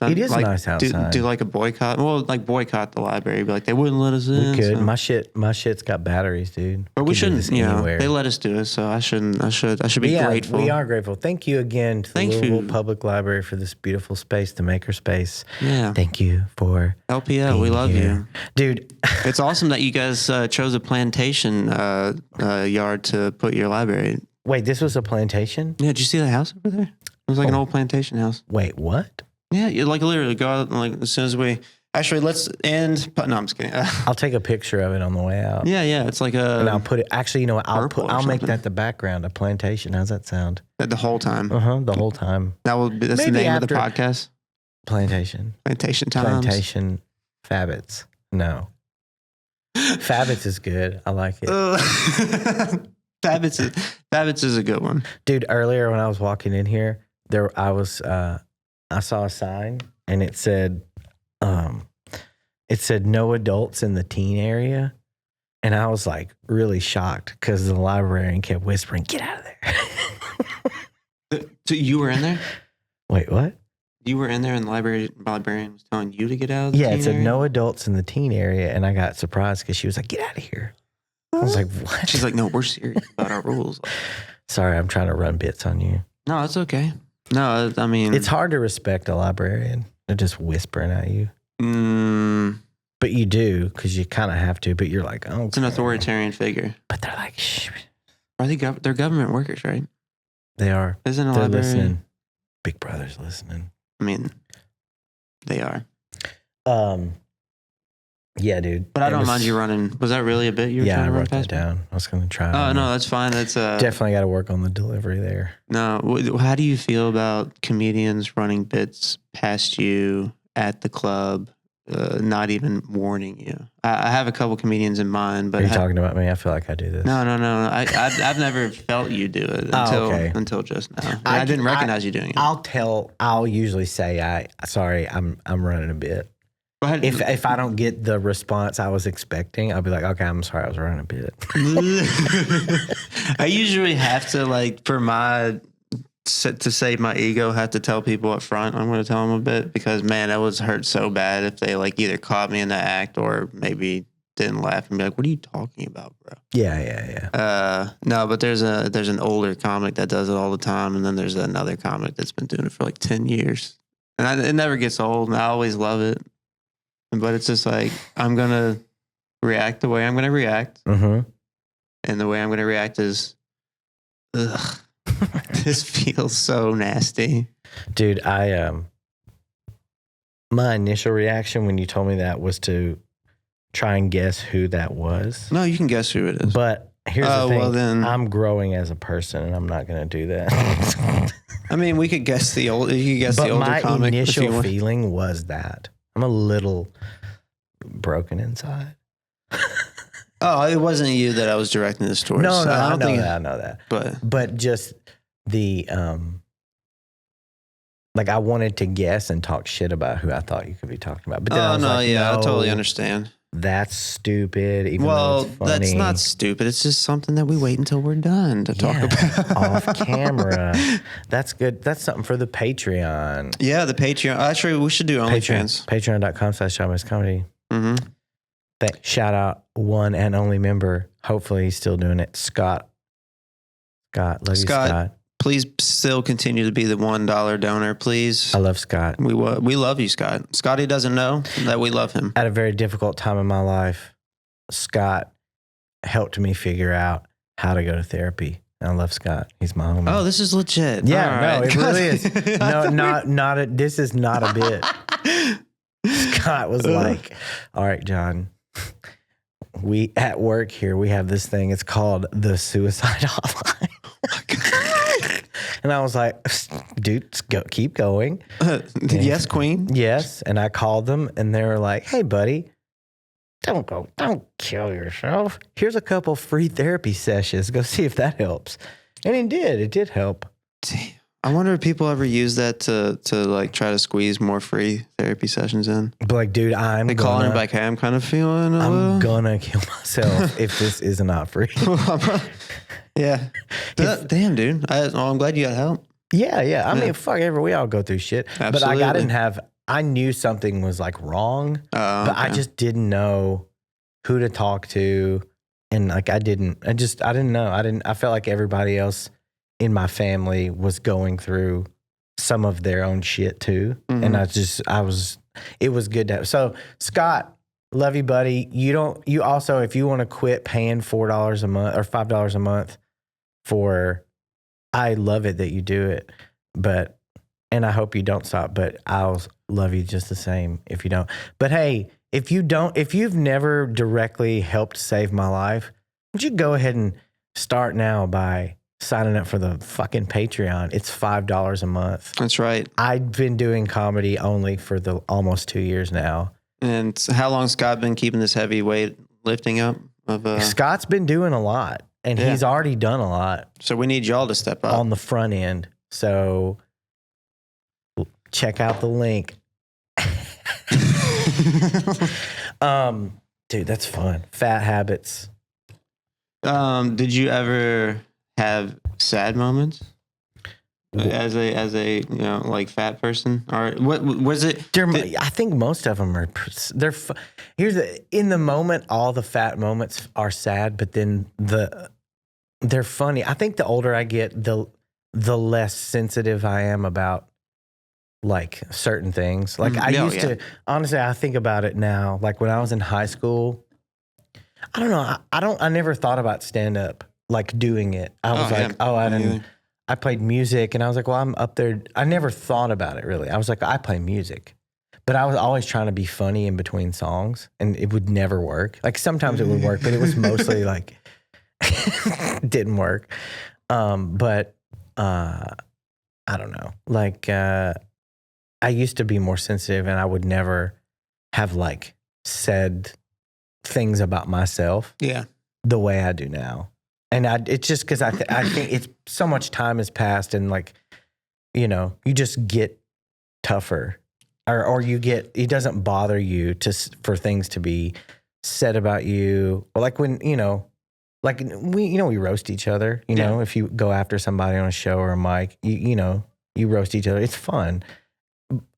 Speaker 1: It is
Speaker 2: like,
Speaker 1: nice outside.
Speaker 2: Do like a boycott. Well, like boycott the library. Be like, they wouldn't let us in.
Speaker 1: We could.
Speaker 2: So.
Speaker 1: My shit's got batteries, dude.
Speaker 2: But we shouldn't. You know,
Speaker 1: anywhere.
Speaker 2: they let us do it, so I shouldn't. I should be grateful.
Speaker 1: We are grateful. Thank you again to the Louisville Public Library for this beautiful space, the makerspace.
Speaker 2: Yeah.
Speaker 1: Thank you for
Speaker 2: LPL. We love you,
Speaker 1: dude.
Speaker 2: It's awesome that you guys chose a plantation yard to put your library.
Speaker 1: Wait, this was a plantation?
Speaker 2: Yeah. Did you see the house over there? It was like an old plantation house.
Speaker 1: Wait, what?
Speaker 2: Yeah, you like literally go out like as soon as we actually let's end. No, I'm just kidding.
Speaker 1: I'll take a picture of it on the way out.
Speaker 2: Yeah, it's like
Speaker 1: and I'll put it. Actually, you know what? I'll make that the background. A plantation. How's that sound?
Speaker 2: The whole time.
Speaker 1: The whole time.
Speaker 2: That's maybe the name of the podcast.
Speaker 1: Plantation.
Speaker 2: Plantation times.
Speaker 1: Plantation Fabbits. No. Fabbits is good. I like it.
Speaker 2: Fabbits is a good one,
Speaker 1: dude. Earlier when I was walking in here, I saw a sign and it said no adults in the teen area. And I was like really shocked because the librarian kept whispering, "Get out of
Speaker 2: there." So you were in there?
Speaker 1: Wait, what?
Speaker 2: You were in there and the librarian was telling you to get out of the teen area?
Speaker 1: Yeah, it said no adults in the teen area. And I got surprised because she was like, "Get out of here." I was like, what?
Speaker 2: She's like, "No, we're serious about our rules."
Speaker 1: Sorry, I'm trying to run bits on you.
Speaker 2: No, it's okay. No, I mean...
Speaker 1: It's hard to respect a librarian. They're just whispering at you. But you do, because you kind of have to, but you're like, oh.
Speaker 2: It's an authoritarian figure.
Speaker 1: But they're like, shh.
Speaker 2: Are they they're government workers, right?
Speaker 1: They are.
Speaker 2: Isn't a librarian?
Speaker 1: Listening. Big Brother's listening.
Speaker 2: I mean, they are.
Speaker 1: Yeah, dude.
Speaker 2: But I don't mind you running. Was that really a bit you were trying to run past?
Speaker 1: Yeah, I wrote that down. I was going to try.
Speaker 2: Oh, no, that's fine. That's
Speaker 1: definitely got to work on the delivery there.
Speaker 2: No, how do you feel about comedians running bits past you at the club, not even warning you? I have a couple comedians in mind, but
Speaker 1: are you talking about me? I feel like I do this.
Speaker 2: No. I've never felt you do it until just now. I didn't recognize you doing it.
Speaker 1: I'll usually say I'm running a bit. If I don't get the response I was expecting, I'll be like, okay, I'm sorry, I was running a bit.
Speaker 2: I usually have to, like, to save my ego, have to tell people up front I'm going to tell them a bit because, man, that would hurt so bad if they, like, either caught me in the act or maybe didn't laugh and be like, what are you talking about, bro?
Speaker 1: Yeah.
Speaker 2: No, but there's an older comic that does it all the time, and then there's another comic that's been doing it for, like, 10 years. And it never gets old, and I always love it. But it's just like, I'm going to react the way I'm going to react.
Speaker 1: Mm-hmm.
Speaker 2: And the way I'm going to react is, ugh, this feels so nasty.
Speaker 1: Dude, my initial reaction when you told me that was to try and guess who that was.
Speaker 2: No, you can guess who it is.
Speaker 1: But here's the thing.
Speaker 2: Well then,
Speaker 1: I'm growing as a person and I'm not going to do that.
Speaker 2: I mean, we could guess the older comic.
Speaker 1: My initial feeling was that. I'm a little broken inside.
Speaker 2: Oh, it wasn't you that I was directing this towards.
Speaker 1: No, I know that. But just the like I wanted to guess and talk shit about who I thought you could be talking about. But then
Speaker 2: I totally understand.
Speaker 1: That's stupid. Even though it's funny.
Speaker 2: That's not stupid. It's just something that we wait until we're done to talk about.
Speaker 1: Off camera. That's good. That's something for the Patreon.
Speaker 2: Yeah, the Patreon. Actually, we should do OnlyFans.
Speaker 1: Patreon.com/JohnMaceComedy.
Speaker 2: Mm-hmm.
Speaker 1: Shout out one and only member. Hopefully he's still doing it. Scott. Love you, Scott.
Speaker 2: Please still continue to be the $1 donor, please.
Speaker 1: I love Scott.
Speaker 2: We love you, Scott. Scotty doesn't know that we love him.
Speaker 1: At a very difficult time in my life, Scott helped me figure out how to go to therapy. I love Scott. He's my homie.
Speaker 2: Oh, this is legit.
Speaker 1: Yeah, no, it really is. No, this is not a bit. Scott was like, all right, John, we at work here, we have this thing. It's called the suicide hotline. And I was like, dude, keep going.
Speaker 2: Yes, Queen.
Speaker 1: Yes. And I called them and they were like, hey, buddy, don't kill yourself. Here's a couple free therapy sessions. Go see if that helps. And it did help.
Speaker 2: Damn. I wonder if people ever use that to like try to squeeze more free therapy sessions in.
Speaker 1: But like, dude,
Speaker 2: they calling it like, hey, I'm kind of feeling
Speaker 1: I'm gonna kill myself if this is not free.
Speaker 2: Yeah. Damn, dude. I'm glad you got help.
Speaker 1: Yeah. I mean, fuck, we all go through shit.
Speaker 2: Absolutely.
Speaker 1: But like, I didn't have I knew something was like wrong, but I just didn't know who to talk to. And like, I didn't know. I felt like everybody else in my family was going through some of their own shit too. Mm-hmm. And it was good to have. So Scott, love you, buddy. You also, if you want to quit paying $4 a month or $5 a month I love it that you do it, and I hope you don't stop, but I'll love you just the same if you don't. But hey, if you've never directly helped save my life, would you go ahead and start now by signing up for the fucking Patreon? It's $5 a month.
Speaker 2: That's right.
Speaker 1: I've been doing comedy only for almost 2 years now.
Speaker 2: And how long Scott been keeping this heavy weight lifting up?
Speaker 1: Scott's been doing a lot, and he's already done a lot.
Speaker 2: So we need y'all to step up
Speaker 1: on the front end. So check out the link. Dude, that's fun. Fat habits.
Speaker 2: Did you ever have sad moments as a like fat person, or what was it?
Speaker 1: I think most of them in the moment, all the fat moments are sad, but then they're funny. I think the older I get, the less sensitive I am about like certain things. Like I used to, honestly, I think about it now. Like when I was in high school, I don't know. I never thought about stand up, like doing it. I was I played music, and I was like, well, I'm up there. I never thought about it really. I was like, I play music, but I was always trying to be funny in between songs, and it would never work. Like sometimes it would work, but it was mostly like, didn't work. But I don't know. Like, I used to be more sensitive, and I would never have like said things about myself the way I do now. And it's just because I think it's so much time has passed, and like, you just get tougher, or it doesn't bother you for things to be said about you. Or like when, like we roast each other, if you go after somebody on a show or a mic, you roast each other. It's fun.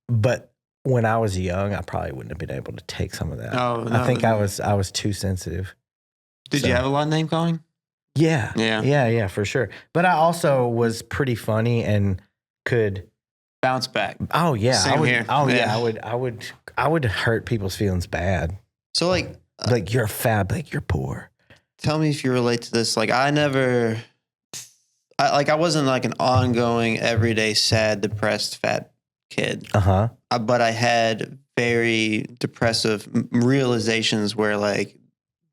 Speaker 1: But when I was young, I probably wouldn't have been able to take some of that. Oh, no, I think I was too sensitive.
Speaker 2: Did you have a lot of name calling?
Speaker 1: Yeah, for sure. But I also was pretty funny and could
Speaker 2: bounce back.
Speaker 1: Oh yeah,
Speaker 2: Same here.
Speaker 1: Oh yeah, I would hurt people's feelings bad.
Speaker 2: So like
Speaker 1: you're fat, like you're poor.
Speaker 2: Tell me if you relate to this. Like I wasn't like an ongoing, everyday, sad, depressed, fat kid. But I had very depressive realizations where like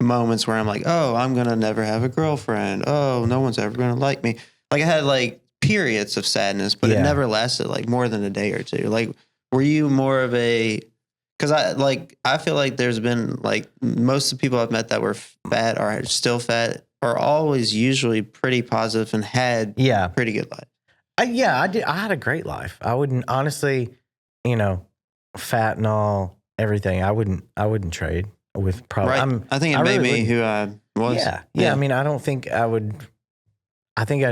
Speaker 2: moments where I'm like, oh, I'm going to never have a girlfriend. Oh, no one's ever going to like me. Like I had like periods of sadness, but it never lasted like more than a day or two. Like, were you more of because I feel like there's been like most of the people I've met that were fat or are still fat are always usually pretty positive and had pretty good life.
Speaker 1: I did. I had a great life. I wouldn't honestly, fat and all, everything. I wouldn't trade with probably.
Speaker 2: Right. I think it made me who I was.
Speaker 1: Yeah. I mean, I don't think I would. I think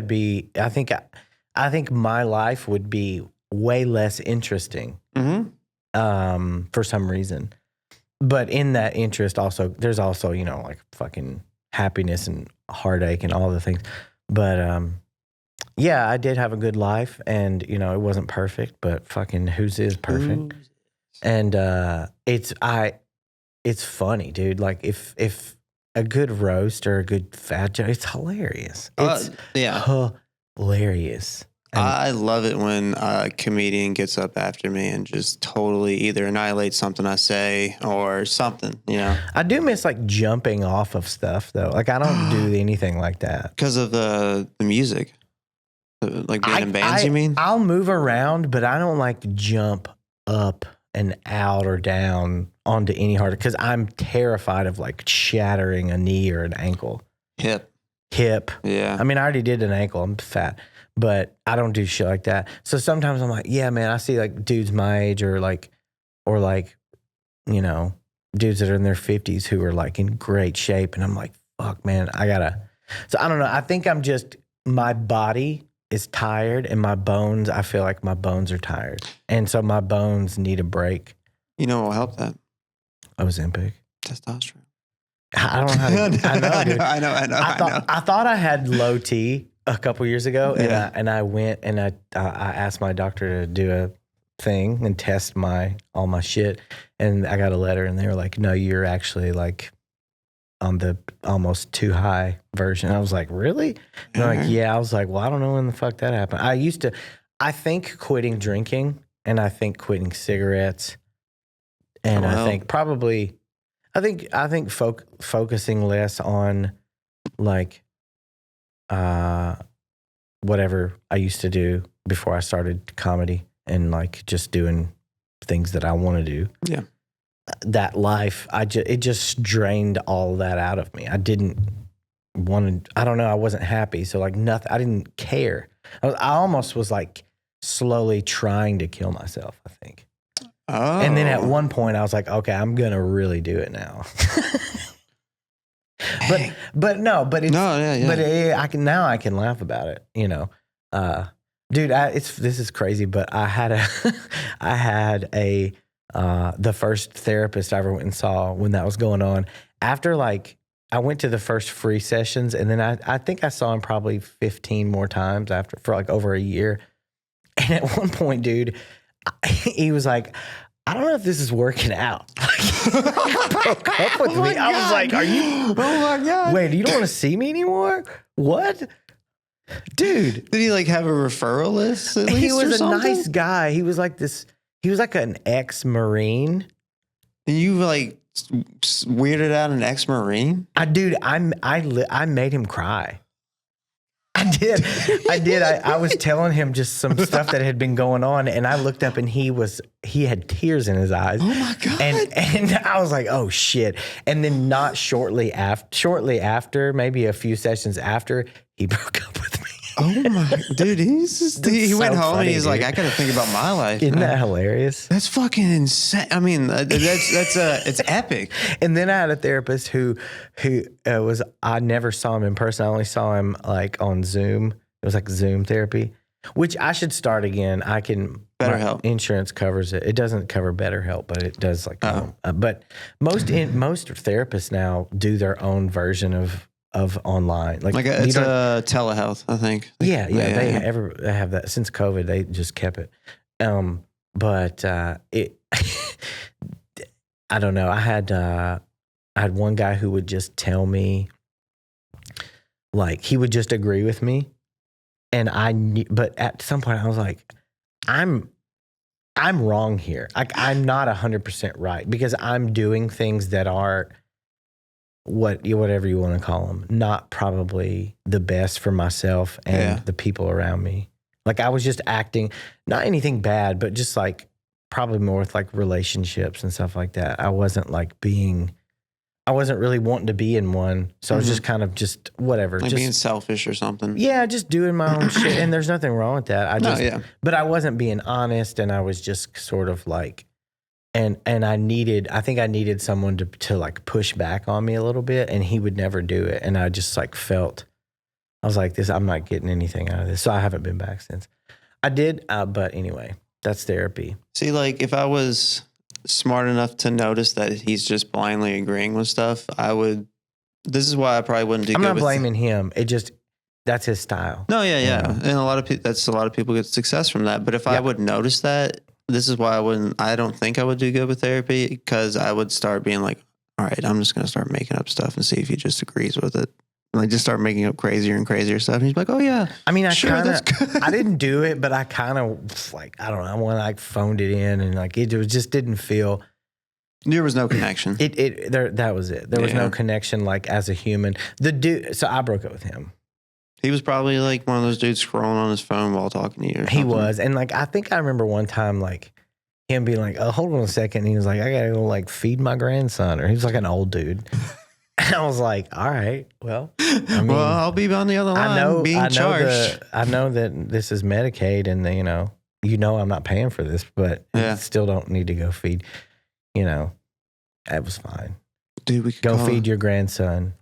Speaker 1: my life would be way less interesting. For some reason, but in that interest, also there's also like fucking happiness and heartache and all the things. But I did have a good life, and it wasn't perfect, but fucking whose is perfect? And it's funny, dude. Like if a good roast or a good fat joke, it's hilarious. It's hilarious. And
Speaker 2: I love it when a comedian gets up after me and just totally either annihilates something I say or something,
Speaker 1: I do miss like jumping off of stuff though. Like I don't do anything like that.
Speaker 2: Because of the music. Like being in bands, you mean?
Speaker 1: I'll move around, but I don't like jump up and out or down onto any harder because I'm terrified of like shattering a knee or an ankle. Hip.
Speaker 2: Yeah.
Speaker 1: I mean, I already did an ankle. I'm fat. But I don't do shit like that. So sometimes I'm like, yeah, man, I see like dudes my age or like, dudes that are in their 50s who are like in great shape. And I'm like, fuck, man, so I don't know. I think I'm just, my body is tired, and my bones, I feel like my bones are tired. And so my bones need a break.
Speaker 2: You know what will help that?
Speaker 1: Ozempic.
Speaker 2: Testosterone.
Speaker 1: I don't know how to. I know, dude.
Speaker 2: I know.
Speaker 1: I thought I had low T a couple years ago, and I went and I asked my doctor to do a thing and test all my shit, and I got a letter, and they were like, "No, you're actually like on the almost too high version." I was like, "Really?" And they're like, "Yeah." I was like, "Well, I don't know when the fuck that happened." I think quitting drinking, and I think quitting cigarettes, and I think focusing less on like whatever I used to do before I started comedy, and like just doing things that I want to do.
Speaker 2: Yeah.
Speaker 1: That life, it just drained all that out of me. I didn't want to, I don't know, I wasn't happy. So like nothing, I didn't care. I almost was like slowly trying to kill myself, I think.
Speaker 2: Oh.
Speaker 1: And then at one point I was like, okay, I'm going to really do it now. But I can laugh about it, you know. Dude, this is crazy, but I had the first therapist I ever went and saw when that was going on. After like I went to the first free sessions, and then I think I saw him probably 15 more times for like over a year. And at one point, dude, he was like, I don't know if this is working out. He broke up with me. I was like, are you?
Speaker 2: Oh my God.
Speaker 1: Wait, you don't want to see me anymore? What? Dude.
Speaker 2: Did he like have a referral list?
Speaker 1: He was a nice guy. He was like an ex-Marine.
Speaker 2: And you like weirded out an ex-Marine?
Speaker 1: I made him cry. I did. I was telling him just some stuff that had been going on, and I looked up, and he had tears in his eyes.
Speaker 2: Oh my God.
Speaker 1: And I was like, oh shit. And then not shortly after, maybe a few sessions after, he broke up with me.
Speaker 2: Oh my, dude, he went home
Speaker 1: funny,
Speaker 2: and he's like,
Speaker 1: dude.
Speaker 2: I got to think about my life.
Speaker 1: Isn't that hilarious?
Speaker 2: That's fucking insane. I mean, it's epic.
Speaker 1: And then I had a therapist who I never saw him in person. I only saw him like on Zoom. It was like Zoom therapy, which I should start again.
Speaker 2: BetterHelp.
Speaker 1: Insurance covers it. It doesn't cover BetterHelp, but it does like, but most therapists now do their own version of online.
Speaker 2: It's a telehealth, I think.
Speaker 1: Yeah. They have that since COVID. They just kept it. But it, I don't know. I had one guy who would just tell me, like, he would just agree with me, and but at some point I was like, I'm wrong here. Like, I'm not 100% right, because I'm doing things that are whatever you want to call them, not probably the best for myself and the people around me. Like, I was just acting, not anything bad, but just like probably more with like relationships and stuff like that. I wasn't really wanting to be in one. So I was just kind of just whatever.
Speaker 2: Like
Speaker 1: just
Speaker 2: being selfish or something.
Speaker 1: Yeah, just doing my own shit. And there's nothing wrong with that. But I wasn't being honest, and I was just sort of like, and I think I needed someone to like push back on me a little bit, and he would never do it. And I just like I was like, I'm not getting anything out of this. So I haven't been back since. I did, but anyway, that's therapy.
Speaker 2: See, like if I was smart enough to notice that he's just blindly agreeing with stuff, this is why I probably wouldn't do
Speaker 1: I'm
Speaker 2: good
Speaker 1: not
Speaker 2: with
Speaker 1: blaming him. That's his style.
Speaker 2: No, yeah.
Speaker 1: You know?
Speaker 2: And a lot of people get success from that. But if I would notice that, this is why I don't think I would do good with therapy, because I would start being like, all right, I'm just going to start making up stuff and see if he just agrees with it. Like, just start making up crazier and crazier stuff. And he's like, oh yeah.
Speaker 1: I mean,
Speaker 2: that's good.
Speaker 1: I didn't do it, but I kind of like, I don't know, I like phoned it in, and like, it just didn't feel.
Speaker 2: There was no connection.
Speaker 1: That was it. There was no connection, like, as a human. The dude, so I broke up with him.
Speaker 2: He was probably like one of those dudes scrolling on his phone while talking to you.
Speaker 1: He was. And like, I think I remember one time, like, him being like, oh, hold on a second. And he was like, I got to go like feed my grandson. Or he was like an old dude. And I was like, all right, well, I mean,
Speaker 2: I'll be on the other line being charged.
Speaker 1: I know that this is Medicaid, and you know, I'm not paying for this, but you still don't need to go feed, that was fine.
Speaker 2: Dude, we could
Speaker 1: go feed your grandson.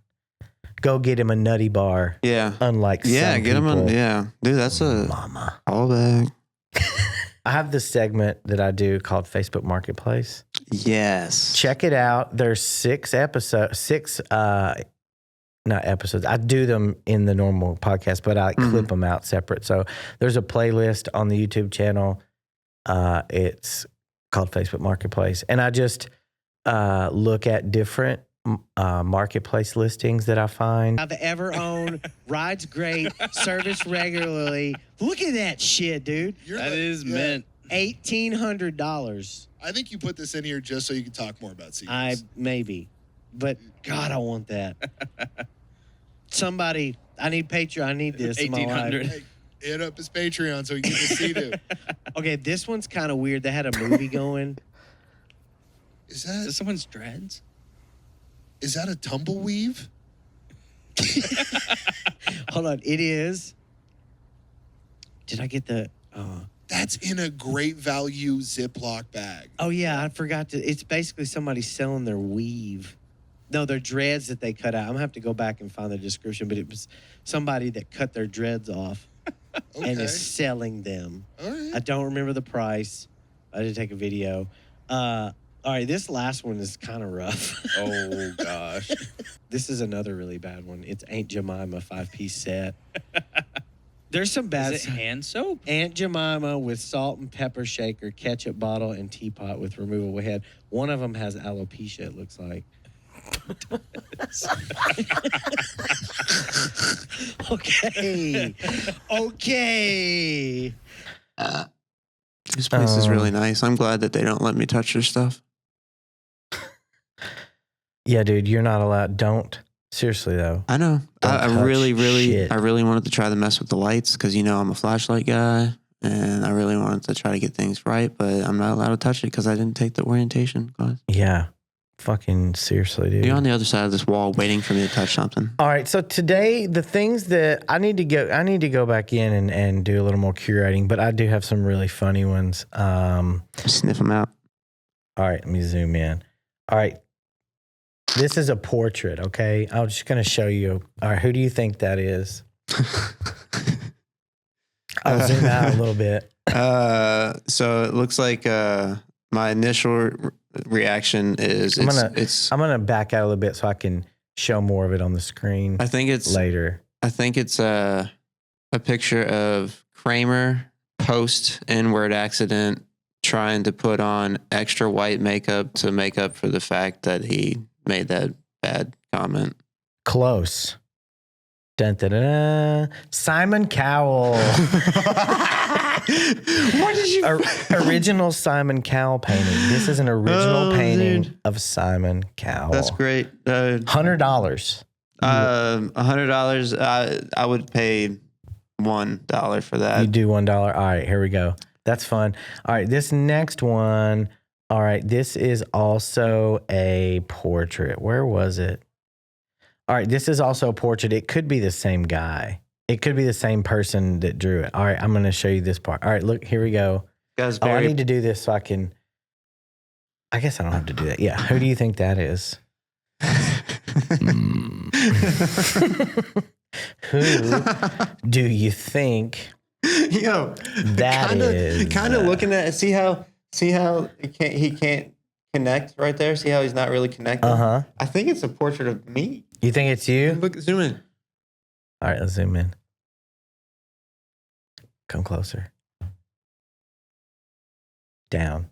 Speaker 1: Go get him a nutty bar.
Speaker 2: Yeah.
Speaker 1: Unlike some
Speaker 2: get
Speaker 1: people.
Speaker 2: him. Yeah, dude, that's a
Speaker 1: mama.
Speaker 2: All back.
Speaker 1: I have this segment that I do called Facebook Marketplace.
Speaker 2: Yes.
Speaker 1: Check it out. There's 6 episodes, not episodes. I do them in the normal podcast, but I clip them out separate. So there's a playlist on the YouTube channel. It's called Facebook Marketplace. And I just look at different marketplace listings that I find.
Speaker 3: I've ever owned, rides great, service regularly. Look at that shit, dude.
Speaker 4: That is mint.
Speaker 3: $1,800.
Speaker 4: I think you put this in here just so you can talk more about CDs.
Speaker 3: Maybe, but God, I want that. Somebody, I need Patreon. I need this.
Speaker 4: 1,800. Hey, hit up his Patreon so he can get the CD.
Speaker 3: Okay, this one's kind of weird. They had a movie going.
Speaker 4: Is that
Speaker 5: someone's dreads?
Speaker 4: Is that a tumbleweave?
Speaker 3: Hold on, it is. Did I get the?
Speaker 4: That's in a great value Ziploc bag.
Speaker 3: Oh yeah, I forgot to. It's basically somebody selling their weave. No, their dreads that they cut out. I'm gonna have to go back and find the description, but it was somebody that cut their dreads off and is selling them.
Speaker 4: All right.
Speaker 3: I don't remember the price. I did take a video. All right, this last one is kind of rough.
Speaker 5: Oh, gosh.
Speaker 3: This is another really bad one. It's Aunt Jemima 5-piece set. There's some bad
Speaker 5: Is it hand soap?
Speaker 3: Aunt Jemima with salt and pepper shaker, ketchup bottle, and teapot with removable head. One of them has alopecia, it looks like. Okay.
Speaker 2: This place is really nice. I'm glad that they don't let me touch their stuff.
Speaker 1: Yeah, dude, you're not allowed. Don't. Seriously, though.
Speaker 2: I know. I really
Speaker 1: shit.
Speaker 2: wanted to try to mess with the lights because, I'm a flashlight guy and I really wanted to try to get things right, but I'm not allowed to touch it because I didn't take the orientation class.
Speaker 1: Yeah. Fucking seriously, dude.
Speaker 2: You're on the other side of this wall waiting for me to touch something.
Speaker 1: All right, so today the things that I need to go back in and do a little more curating, but I do have some really funny ones.
Speaker 2: Sniff them out.
Speaker 1: All right, let me zoom in. All right. This is a portrait, okay? I'm just going to show you. All right, who do you think that is? I'll zoom out a little bit.
Speaker 2: So it looks like my initial reaction is
Speaker 1: I'm gonna back out a little bit so I can show more of it on the screen.
Speaker 2: I think it's
Speaker 1: later.
Speaker 2: I think it's a picture of Kramer post N-word accident trying to put on extra white makeup to make up for the fact that he made that bad comment.
Speaker 1: Close. Dun, dun, dun, dun. Simon Cowell.
Speaker 2: What did you?
Speaker 1: Original Simon Cowell painting. This is an original painting of Simon Cowell.
Speaker 2: That's great.
Speaker 1: $100.
Speaker 2: $100. I would pay $1 for that.
Speaker 1: You do $1. All right, here we go. That's fun. All right, this next one. All right, this is also a portrait. Where was it? All right, this is also a portrait. It could be the same guy. It could be the same person that drew it. All right, I'm going to show you this part. All right, look, here we go.
Speaker 2: Guys,
Speaker 1: I need to do this so I can. I guess I don't have to do that. Yeah, who do you think that is? Who do you think that is?
Speaker 2: Kind of looking at it. See how he can't connect right there? See how he's not really connected?
Speaker 1: Uh-huh.
Speaker 2: I think it's a portrait of me.
Speaker 1: You think it's you?
Speaker 2: Look, zoom in.
Speaker 1: All right, let's zoom in. Come closer. Down.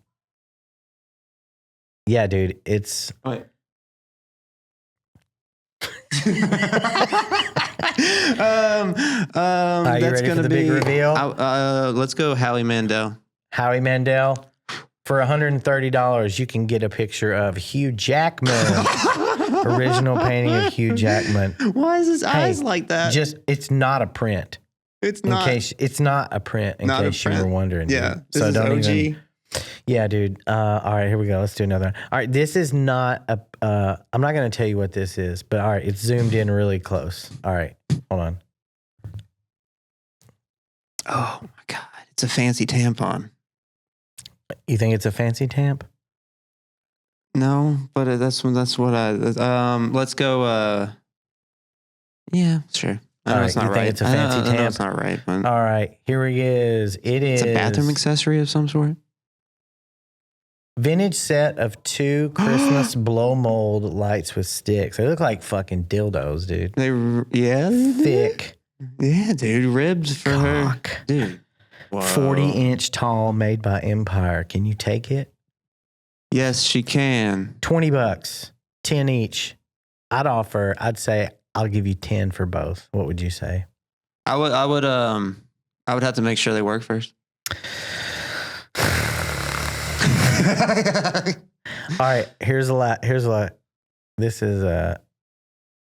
Speaker 1: Yeah, dude, it's...
Speaker 2: Wait.
Speaker 1: Are you ready for the big reveal?
Speaker 2: Let's go Howie Mandel.
Speaker 1: Howie Mandel. For $130, you can get a picture of Hugh Jackman. Original painting of Hugh Jackman.
Speaker 2: Why is his eyes like that?
Speaker 1: It's not a print.
Speaker 2: It's not.
Speaker 1: It's not a print, in case you were wondering.
Speaker 2: Yeah.
Speaker 1: Dude. So don't
Speaker 2: OG.
Speaker 1: even. Yeah, dude. All right, here we go. Let's do another one. All right, this is not a. I'm not going to tell you what this is, but all right, it's zoomed in really close. All right, hold on.
Speaker 2: Oh my God, it's a fancy tampon.
Speaker 1: You think it's a fancy tamp?
Speaker 2: No, but that's what I. Let's go. Yeah, sure. I know
Speaker 1: All
Speaker 2: it's
Speaker 1: right,
Speaker 2: not
Speaker 1: you think
Speaker 2: right.
Speaker 1: it's a fancy
Speaker 2: I know
Speaker 1: tamp?
Speaker 2: it's not right, but
Speaker 1: All right, here he is.
Speaker 2: it's a bathroom accessory of some sort.
Speaker 1: Vintage set of 2 Christmas blow mold lights with sticks. They look like fucking dildos, dude.
Speaker 2: They do.
Speaker 1: Thick
Speaker 2: Yeah, dude. Ribs for
Speaker 1: cock.
Speaker 2: her. Dude. Whoa.
Speaker 1: 40-inch tall, made by Empire. Can you take it?
Speaker 2: Yes, she can.
Speaker 1: $20, 10 each. I'd say I'll give you 10 for both. What would you say?
Speaker 2: I would have to make sure they work first.
Speaker 1: All right, here's a lot. This is a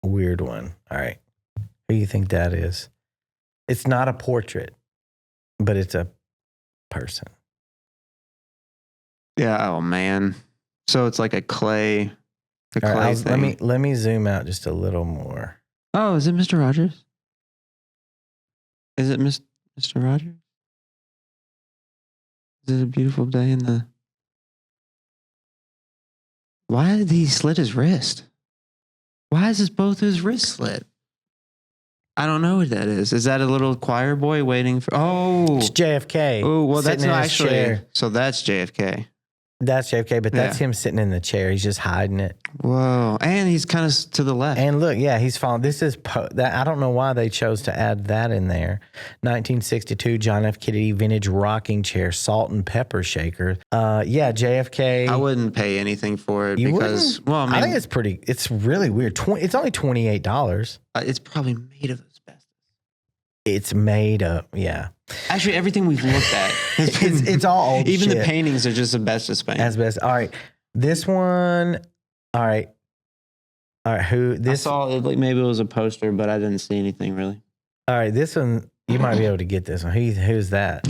Speaker 1: weird one. All right. Who do you think that is? It's not a portrait, but it's a person.
Speaker 2: Yeah. Oh man. So it's like a clay.
Speaker 1: All right,
Speaker 2: Thing.
Speaker 1: let me zoom out just a little more.
Speaker 2: Oh, is it Mr. Rogers? Is it Mr. Rogers? Is it a beautiful day in the? Why did he slit his wrist? Why is both his wrists slit? I don't know what that is. Is that a little choir boy waiting for? Oh,
Speaker 1: It's JFK.
Speaker 2: oh, well, that's
Speaker 1: sitting in
Speaker 2: not
Speaker 1: his
Speaker 2: actually.
Speaker 1: chair.
Speaker 2: So that's JFK.
Speaker 1: That's JFK, but that's
Speaker 2: Yeah.
Speaker 1: him sitting in the chair. He's just hiding it.
Speaker 2: Whoa, and he's kind of to the left.
Speaker 1: And look, yeah, he's falling. This is that. I don't know why they chose to add that in there. 1962 John F. Kennedy vintage rocking chair, salt and pepper shaker. Yeah, JFK.
Speaker 2: I wouldn't pay anything for it
Speaker 1: You
Speaker 2: because,
Speaker 1: wouldn't?
Speaker 2: well, I mean,
Speaker 1: I think it's pretty. It's really weird. It's only $28.
Speaker 2: it's probably made of asbestos.
Speaker 1: It's made up. Yeah,
Speaker 2: Actually, everything we've looked at, has been,
Speaker 1: it's all old.
Speaker 2: even
Speaker 1: shit.
Speaker 2: the paintings are just asbestos paint.
Speaker 1: Asbestos. All right, this one. All right. Who
Speaker 2: I
Speaker 1: this?
Speaker 2: saw it, like maybe it was a poster, but I didn't see anything really.
Speaker 1: All right, this one. You might be able to get this one. Who's that?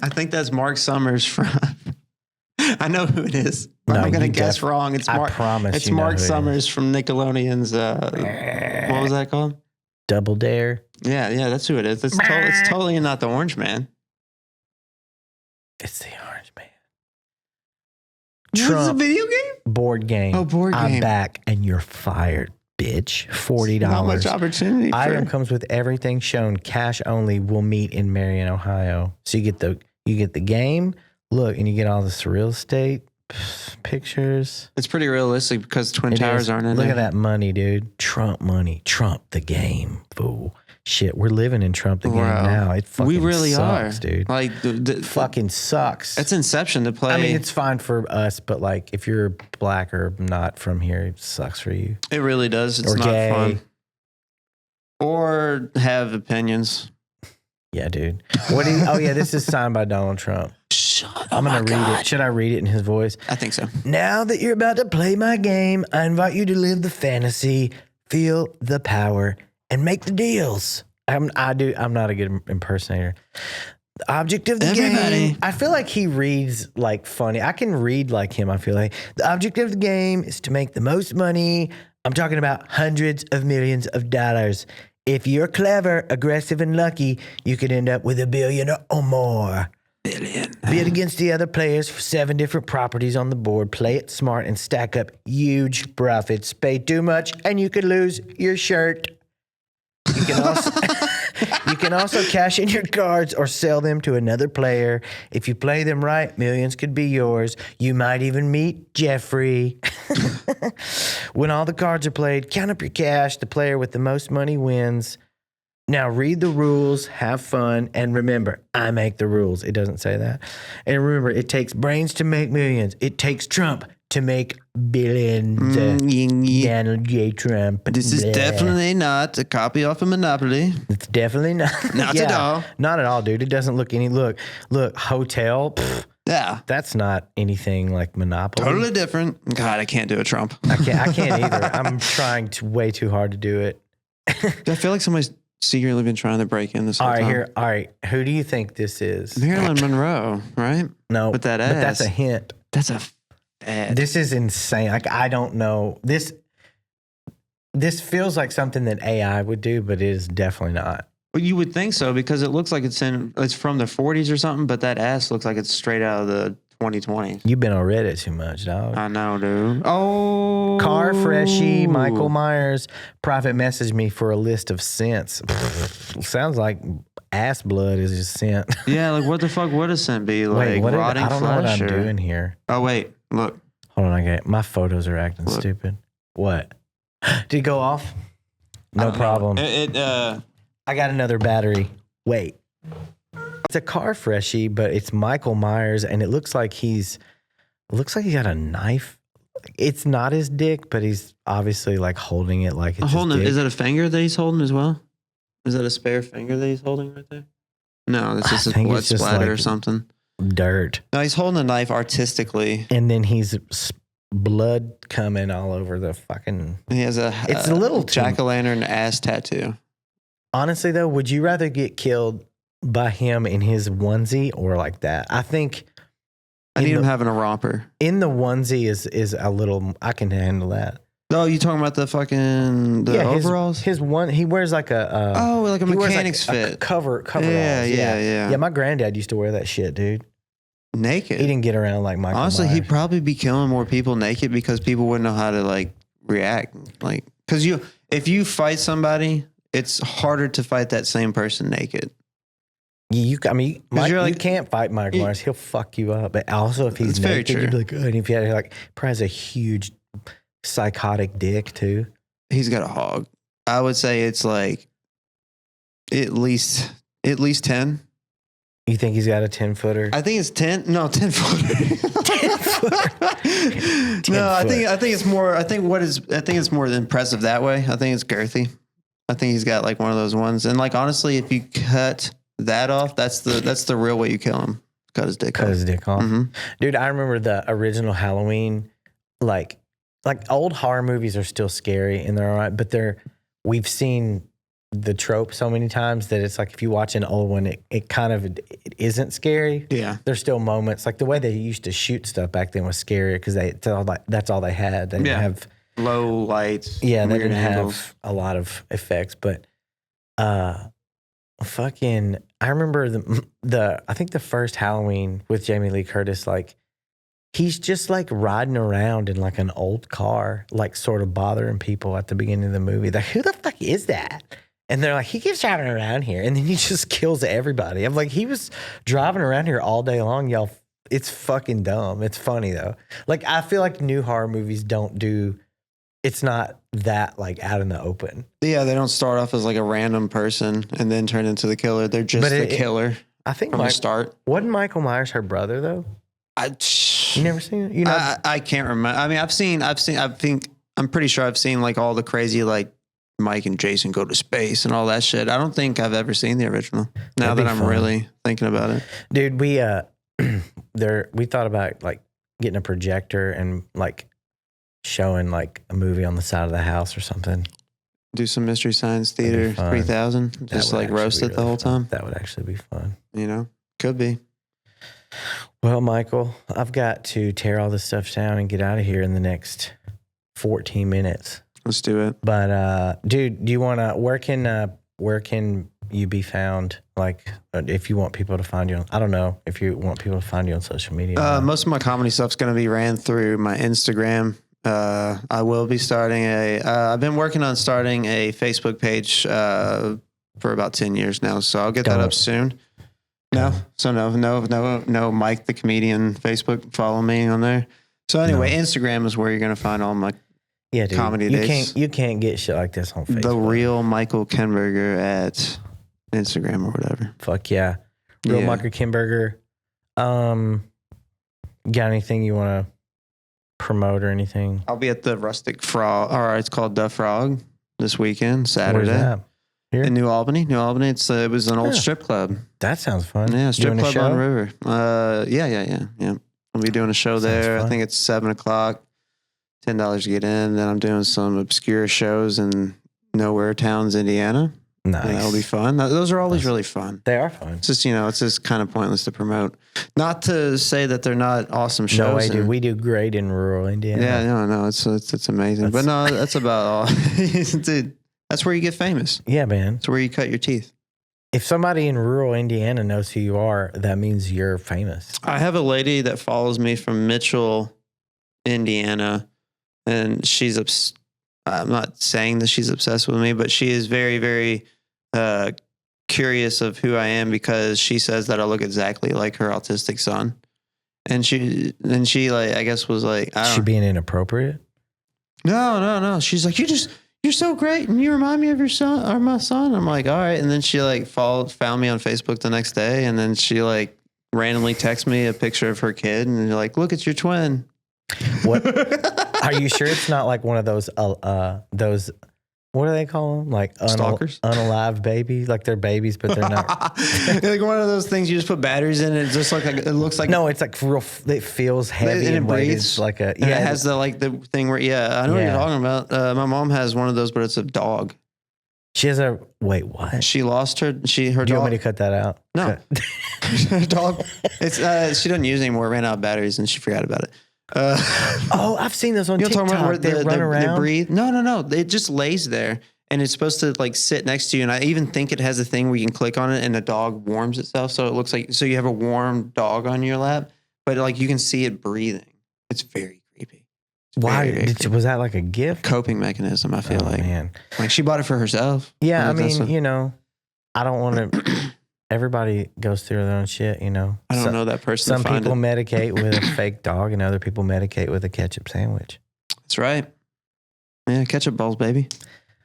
Speaker 2: I think that's Mark Summers from. I know who it is. But
Speaker 1: No,
Speaker 2: I'm gonna
Speaker 1: you
Speaker 2: guess wrong. It's
Speaker 1: I
Speaker 2: Mark.
Speaker 1: promise.
Speaker 2: It's
Speaker 1: you know
Speaker 2: Mark
Speaker 1: who it is.
Speaker 2: Summers from Nickelodeon's. What was that called?
Speaker 1: Double Dare.
Speaker 2: Yeah, that's who it is. It's totally not the Orange Man.
Speaker 1: It's the Orange Man.
Speaker 2: What's a
Speaker 1: Trump
Speaker 2: video game?
Speaker 1: board game.
Speaker 2: Oh, board
Speaker 1: I'm
Speaker 2: game.
Speaker 1: back and you're fired, bitch. $40.
Speaker 2: Not much opportunity.
Speaker 1: Item
Speaker 2: For,
Speaker 1: comes with everything shown. Cash only. Will meet in Marion, Ohio. So you get the game. Look, and you get all this real estate pictures.
Speaker 2: it's pretty realistic because Twin
Speaker 1: It
Speaker 2: Towers
Speaker 1: is.
Speaker 2: aren't in
Speaker 1: Look
Speaker 2: there.
Speaker 1: at that money, dude. Trump money. Trump the game, fool. Shit, we're living in Trump the game
Speaker 2: Wow.
Speaker 1: now. It fucking
Speaker 2: We really
Speaker 1: sucks,
Speaker 2: are,
Speaker 1: dude.
Speaker 2: Like
Speaker 1: Fucking sucks.
Speaker 2: It's Inception to play.
Speaker 1: I mean, it's fine for us, but like if you're black or not from here, it sucks for you.
Speaker 2: it really does. It's
Speaker 1: Or
Speaker 2: not
Speaker 1: gay.
Speaker 2: fun. Or have opinions.
Speaker 1: Yeah, dude. What do you, oh yeah, this is signed by Donald Trump. I'm gonna read it. Should I read it in his voice?
Speaker 2: I think so.
Speaker 1: Now that you're about to play my game, I invite you to live the fantasy, feel the power, and make the deals. I'm not a good impersonator. The object of the
Speaker 2: Everybody.
Speaker 1: game. I feel like he reads like funny. I can read like him. I feel like the object of the game is to make the most money. I'm talking about hundreds of millions of dollars. If you're clever, aggressive, and lucky, you could end up with $1 billion or more. Bid against the other players for 7 different properties on the board. Play it smart and stack up huge profits. Pay too much and you could lose your shirt. You can also cash in your cards or sell them to another player. If you play them right, millions could be yours. You might even meet Jeffrey. When all the cards are played, count up your cash. The player with the most money wins. Now read the rules, have fun, and remember, I make the rules. It doesn't say that. And remember, it takes brains to make millions. It takes Trump to make billions. Donald J. Trump.
Speaker 2: This is
Speaker 1: Blah.
Speaker 2: definitely not a copy off of Monopoly.
Speaker 1: It's definitely not.
Speaker 2: Not at all.
Speaker 1: Not at all, dude. It doesn't look any. Look, hotel. Pfft,
Speaker 2: Yeah.
Speaker 1: that's not anything like Monopoly.
Speaker 2: Totally different. God, I can't do a Trump.
Speaker 1: I can't either. I'm trying way too hard to do it.
Speaker 2: I feel like somebody's secretly been trying to break in this whole
Speaker 1: All right,
Speaker 2: time.
Speaker 1: here. All right. Who do you think this is?
Speaker 2: Marilyn Monroe, right?
Speaker 1: No,
Speaker 2: With that
Speaker 1: but that's
Speaker 2: ass.
Speaker 1: a hint.
Speaker 2: That's a bad.
Speaker 1: This is insane. Like I don't know. This feels like something that AI would do, but it is definitely not.
Speaker 2: Well, you would think so because it looks like it's from the 40s or something, but that ass looks like it's straight out of the 2020.
Speaker 1: You've been on Reddit too much, dog.
Speaker 2: I know, dude. Oh.
Speaker 1: Car Freshie, Michael Myers, private messaged me for a list of scents. Sounds like ass blood is just scent.
Speaker 2: Yeah, like what the fuck would a scent be? Like
Speaker 1: Wait, what
Speaker 2: rotting
Speaker 1: I don't know what
Speaker 2: flesh
Speaker 1: I'm
Speaker 2: or-
Speaker 1: doing here.
Speaker 2: Oh, wait. Look.
Speaker 1: Hold on, I get it. My photos are acting
Speaker 2: Look.
Speaker 1: stupid. What? Did it go off? No problem. I got another battery. Wait. It's a Car Freshie, but it's Michael Myers, and it looks like he got a knife. It's not his dick, but he's obviously like holding it like it's
Speaker 2: Holding
Speaker 1: his
Speaker 2: it.
Speaker 1: dick.
Speaker 2: Is that a finger that he's holding as well? Is that a spare finger that he's holding right there? No, that's just
Speaker 1: I
Speaker 2: a
Speaker 1: think
Speaker 2: blood
Speaker 1: it's just
Speaker 2: splatter
Speaker 1: like-
Speaker 2: or something.
Speaker 1: Dirt.
Speaker 2: No, he's holding a knife artistically.
Speaker 1: And then he's blood coming all over the fucking.
Speaker 2: He has
Speaker 1: It's a little too-
Speaker 2: jack-o'-lantern ass tattoo.
Speaker 1: Honestly, though, would you rather get killed by him in his onesie or like that? I think
Speaker 2: I need
Speaker 1: In
Speaker 2: him
Speaker 1: the-
Speaker 2: having a romper.
Speaker 1: in the onesie is a little. I can handle that.
Speaker 2: Oh, you talking about the fucking overalls?
Speaker 1: His one. He wears like a.
Speaker 2: Oh, like a
Speaker 1: he wears
Speaker 2: mechanic's
Speaker 1: like a
Speaker 2: fit.
Speaker 1: cover.
Speaker 2: Yeah,
Speaker 1: yeah.
Speaker 2: yeah.
Speaker 1: My granddad used to wear that shit, dude.
Speaker 2: Naked.
Speaker 1: He didn't get around like Michael
Speaker 2: Honestly,
Speaker 1: Myers.
Speaker 2: he'd probably be killing more people naked because people wouldn't know how to like react. Like, because if you fight somebody, it's harder to fight that same person naked.
Speaker 1: I mean, Mike,
Speaker 2: you're
Speaker 1: you
Speaker 2: like-
Speaker 1: can't fight Michael Myers. He'll fuck you up. But also, if he's
Speaker 2: It's very
Speaker 1: naked,
Speaker 2: true.
Speaker 1: you'd be like, and if he had like, probably has a huge psychotic dick too.
Speaker 2: He's got a hog. I would say it's like at least 10.
Speaker 1: You think he's got a 10-footer?
Speaker 2: I think it's 10. No, 10 footer.
Speaker 1: 10
Speaker 2: No, I
Speaker 1: foot.
Speaker 2: think it's more. I think it's more impressive that way. I think it's girthy. I think he's got like one of those ones. And like honestly, if you cut that off, that's the real way you kill him. Cut his dick
Speaker 1: Cut
Speaker 2: off.
Speaker 1: his dick off.
Speaker 2: Mhm.
Speaker 1: Dude, I remember the original Halloween, like old horror movies are still scary and they're all right, but we've seen the trope so many times that it's like if you watch an old one, it kind of it isn't scary.
Speaker 2: Yeah.
Speaker 1: There's still moments like the way they used to shoot stuff back then was scarier because that's all they had. They didn't
Speaker 2: Yeah.
Speaker 1: have
Speaker 2: Low lights.
Speaker 1: they
Speaker 2: weird
Speaker 1: didn't
Speaker 2: angles.
Speaker 1: have a lot of effects, but fucking I remember I think the first Halloween with Jamie Lee Curtis, like he's just like riding around in like an old car, like sort of bothering people at the beginning of the movie. Like, who the fuck is that? And they're like, he keeps driving around here. And then he just kills everybody. I'm like, he was driving around here all day long, y'all. It's fucking dumb. It's funny though. Like, I feel like new horror movies it's not that like out in the open.
Speaker 2: Yeah, they don't start off as like a random person and then turn into the killer. They're just the killer
Speaker 1: I think
Speaker 2: from the start.
Speaker 1: wasn't Michael Myers her brother though? You never seen it? You know,
Speaker 2: I can't remember. I mean, I'm pretty sure I've seen like all the crazy like Mike and Jason go to space and all that shit. I don't think I've ever seen the original. Now
Speaker 1: That'd be
Speaker 2: that I'm
Speaker 1: fun.
Speaker 2: really thinking about it.
Speaker 1: dude, we thought about like getting a projector and like showing like a movie on the side of the house or something.
Speaker 2: Do some Mystery Science
Speaker 1: That'd be
Speaker 2: Theater
Speaker 1: fun.
Speaker 2: 3000.
Speaker 1: That
Speaker 2: Just
Speaker 1: would
Speaker 2: like
Speaker 1: actually
Speaker 2: roast
Speaker 1: be
Speaker 2: it the
Speaker 1: really
Speaker 2: whole
Speaker 1: fun.
Speaker 2: time.
Speaker 1: That would actually be fun.
Speaker 2: You know, could be.
Speaker 1: Well, Michael, I've got to tear all this stuff down and get out of here in the next 14 minutes.
Speaker 2: Let's do it.
Speaker 1: But dude, do you want to? Where can you be found? Like, if you want people to find you, I don't know if you want people to find you on social media.
Speaker 2: Most of my comedy stuff's going to be ran through my Instagram. I will be starting I've been working on starting a Facebook page for about 10 years now, so I'll get that up soon. No, Mike the comedian Facebook. Follow me on there. So anyway, Instagram is where you're going to find all my
Speaker 1: yeah, dude,
Speaker 2: comedy dates.
Speaker 1: You can't get shit like this on Facebook.
Speaker 2: The real Michael Kinberger at Instagram or whatever.
Speaker 1: Fuck yeah, real
Speaker 2: Yeah.
Speaker 1: Michael Kinberger. Got anything you want to promote or anything?
Speaker 2: I'll be at the Rustic Frog, or it's called The Frog, this weekend,
Speaker 1: Where's
Speaker 2: Saturday.
Speaker 1: that? Here?
Speaker 2: In New Albany. It was an old
Speaker 1: Yeah.
Speaker 2: strip club.
Speaker 1: That sounds fun.
Speaker 2: Yeah, strip
Speaker 1: Doing a
Speaker 2: club
Speaker 1: show?
Speaker 2: on River. Yeah. I'll be doing a show
Speaker 1: Sounds
Speaker 2: there.
Speaker 1: fun.
Speaker 2: I think it's 7:00. $10 to get in. Then I'm doing some obscure shows in Nowhere Towns, Indiana.
Speaker 1: Nice.
Speaker 2: Yeah, that'll be fun. Those are always really fun.
Speaker 1: They are fun.
Speaker 2: It's just kind of pointless to promote. Not to say that they're not awesome shows.
Speaker 1: No way, dude.
Speaker 2: and-
Speaker 1: We do great in rural Indiana.
Speaker 2: Yeah, no, it's amazing. But no, that's about all. Dude, that's where you get famous.
Speaker 1: Yeah, man.
Speaker 2: That's where you cut your teeth.
Speaker 1: if somebody in rural Indiana knows who you are, that means you're famous.
Speaker 2: I have a lady that follows me from Mitchell, Indiana, and I'm not saying that she's obsessed with me, but she is very, very curious of who I am because she says that I look exactly like her autistic son. And she like, I guess was like,
Speaker 1: Is she being inappropriate?
Speaker 2: No. She's like, you're so great, and you remind me of your son or my son. I'm like, all right. And then she like found me on Facebook the next day, and then she like randomly texted me a picture of her kid, and you're like, look, it's your twin.
Speaker 1: What? Are you sure it's not like one of those what do they call them? Like
Speaker 2: Stalkers?
Speaker 1: Unalive babies, like they're babies, but they're not.
Speaker 2: Like one of those things you just put batteries in, and it just it looks like
Speaker 1: no, it's like real. It feels heavy and
Speaker 2: breathes.
Speaker 1: It's like a
Speaker 2: It has the thing where I know what you're talking about. My mom has one of those, but it's a dog.
Speaker 1: She has a wait. What?
Speaker 2: She lost her. Her
Speaker 1: Do you
Speaker 2: dog.
Speaker 1: want me to cut that out?
Speaker 2: No, her dog. It's she doesn't use it anymore. Ran out of batteries, and she forgot about it.
Speaker 1: Oh, I've seen those on TikTok.
Speaker 2: Talking about
Speaker 1: they run around.
Speaker 2: They breathe. No. It just lays there, and it's supposed to like sit next to you. And I even think it has a thing where you can click on it, and the dog warms itself, so it looks like you have a warm dog on your lap, but like you can see it breathing. It's very creepy.
Speaker 1: Why was that like a gift?
Speaker 2: Coping mechanism? I feel
Speaker 1: Man.
Speaker 2: Like she bought it for herself.
Speaker 1: Yeah, I mean, I don't want to. Everybody goes through their own shit,
Speaker 2: I don't know that person.
Speaker 1: Some people medicate with a fake dog, and other people medicate with a ketchup sandwich.
Speaker 2: That's right. Yeah, ketchup balls, baby.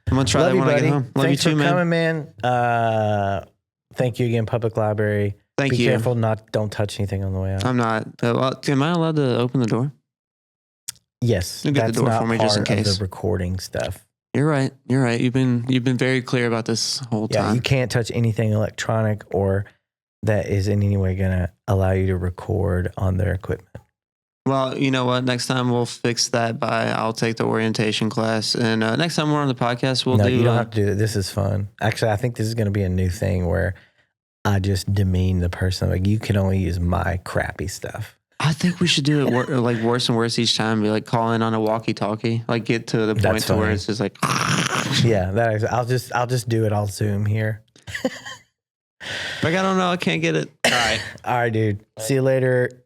Speaker 2: I'm gonna try that when I get home. Love
Speaker 1: Thanks
Speaker 2: you too,
Speaker 1: for
Speaker 2: man.
Speaker 1: coming, man. Thank you again, Public Library.
Speaker 2: Thank
Speaker 1: Be
Speaker 2: you.
Speaker 1: careful, don't touch anything on the way out.
Speaker 2: I'm not. Am I allowed to open the door?
Speaker 1: Yes,
Speaker 2: You get the
Speaker 1: that's
Speaker 2: door
Speaker 1: not
Speaker 2: for me
Speaker 1: part
Speaker 2: just in
Speaker 1: of
Speaker 2: case.
Speaker 1: the recording stuff.
Speaker 2: You're right. You've been very clear about this whole
Speaker 1: Yeah,
Speaker 2: time.
Speaker 1: you can't touch anything electronic or that is in any way going to allow you to record on their equipment.
Speaker 2: Well, you know what? Next time we'll fix that I'll take the orientation class. And next time we're on the podcast, we'll do...
Speaker 1: No, you don't have to do that. This is fun. Actually, I think this is going to be a new thing where I just demean the person. Like, you can only use my crappy stuff.
Speaker 2: I think we should do it like worse and worse each time. Be like calling on a walkie-talkie. Like get to the point to where it's just like...
Speaker 1: Yeah, I'll just do it. I'll Zoom here.
Speaker 2: Like, I don't know. I can't get it. All right.
Speaker 1: All right, dude. See you later.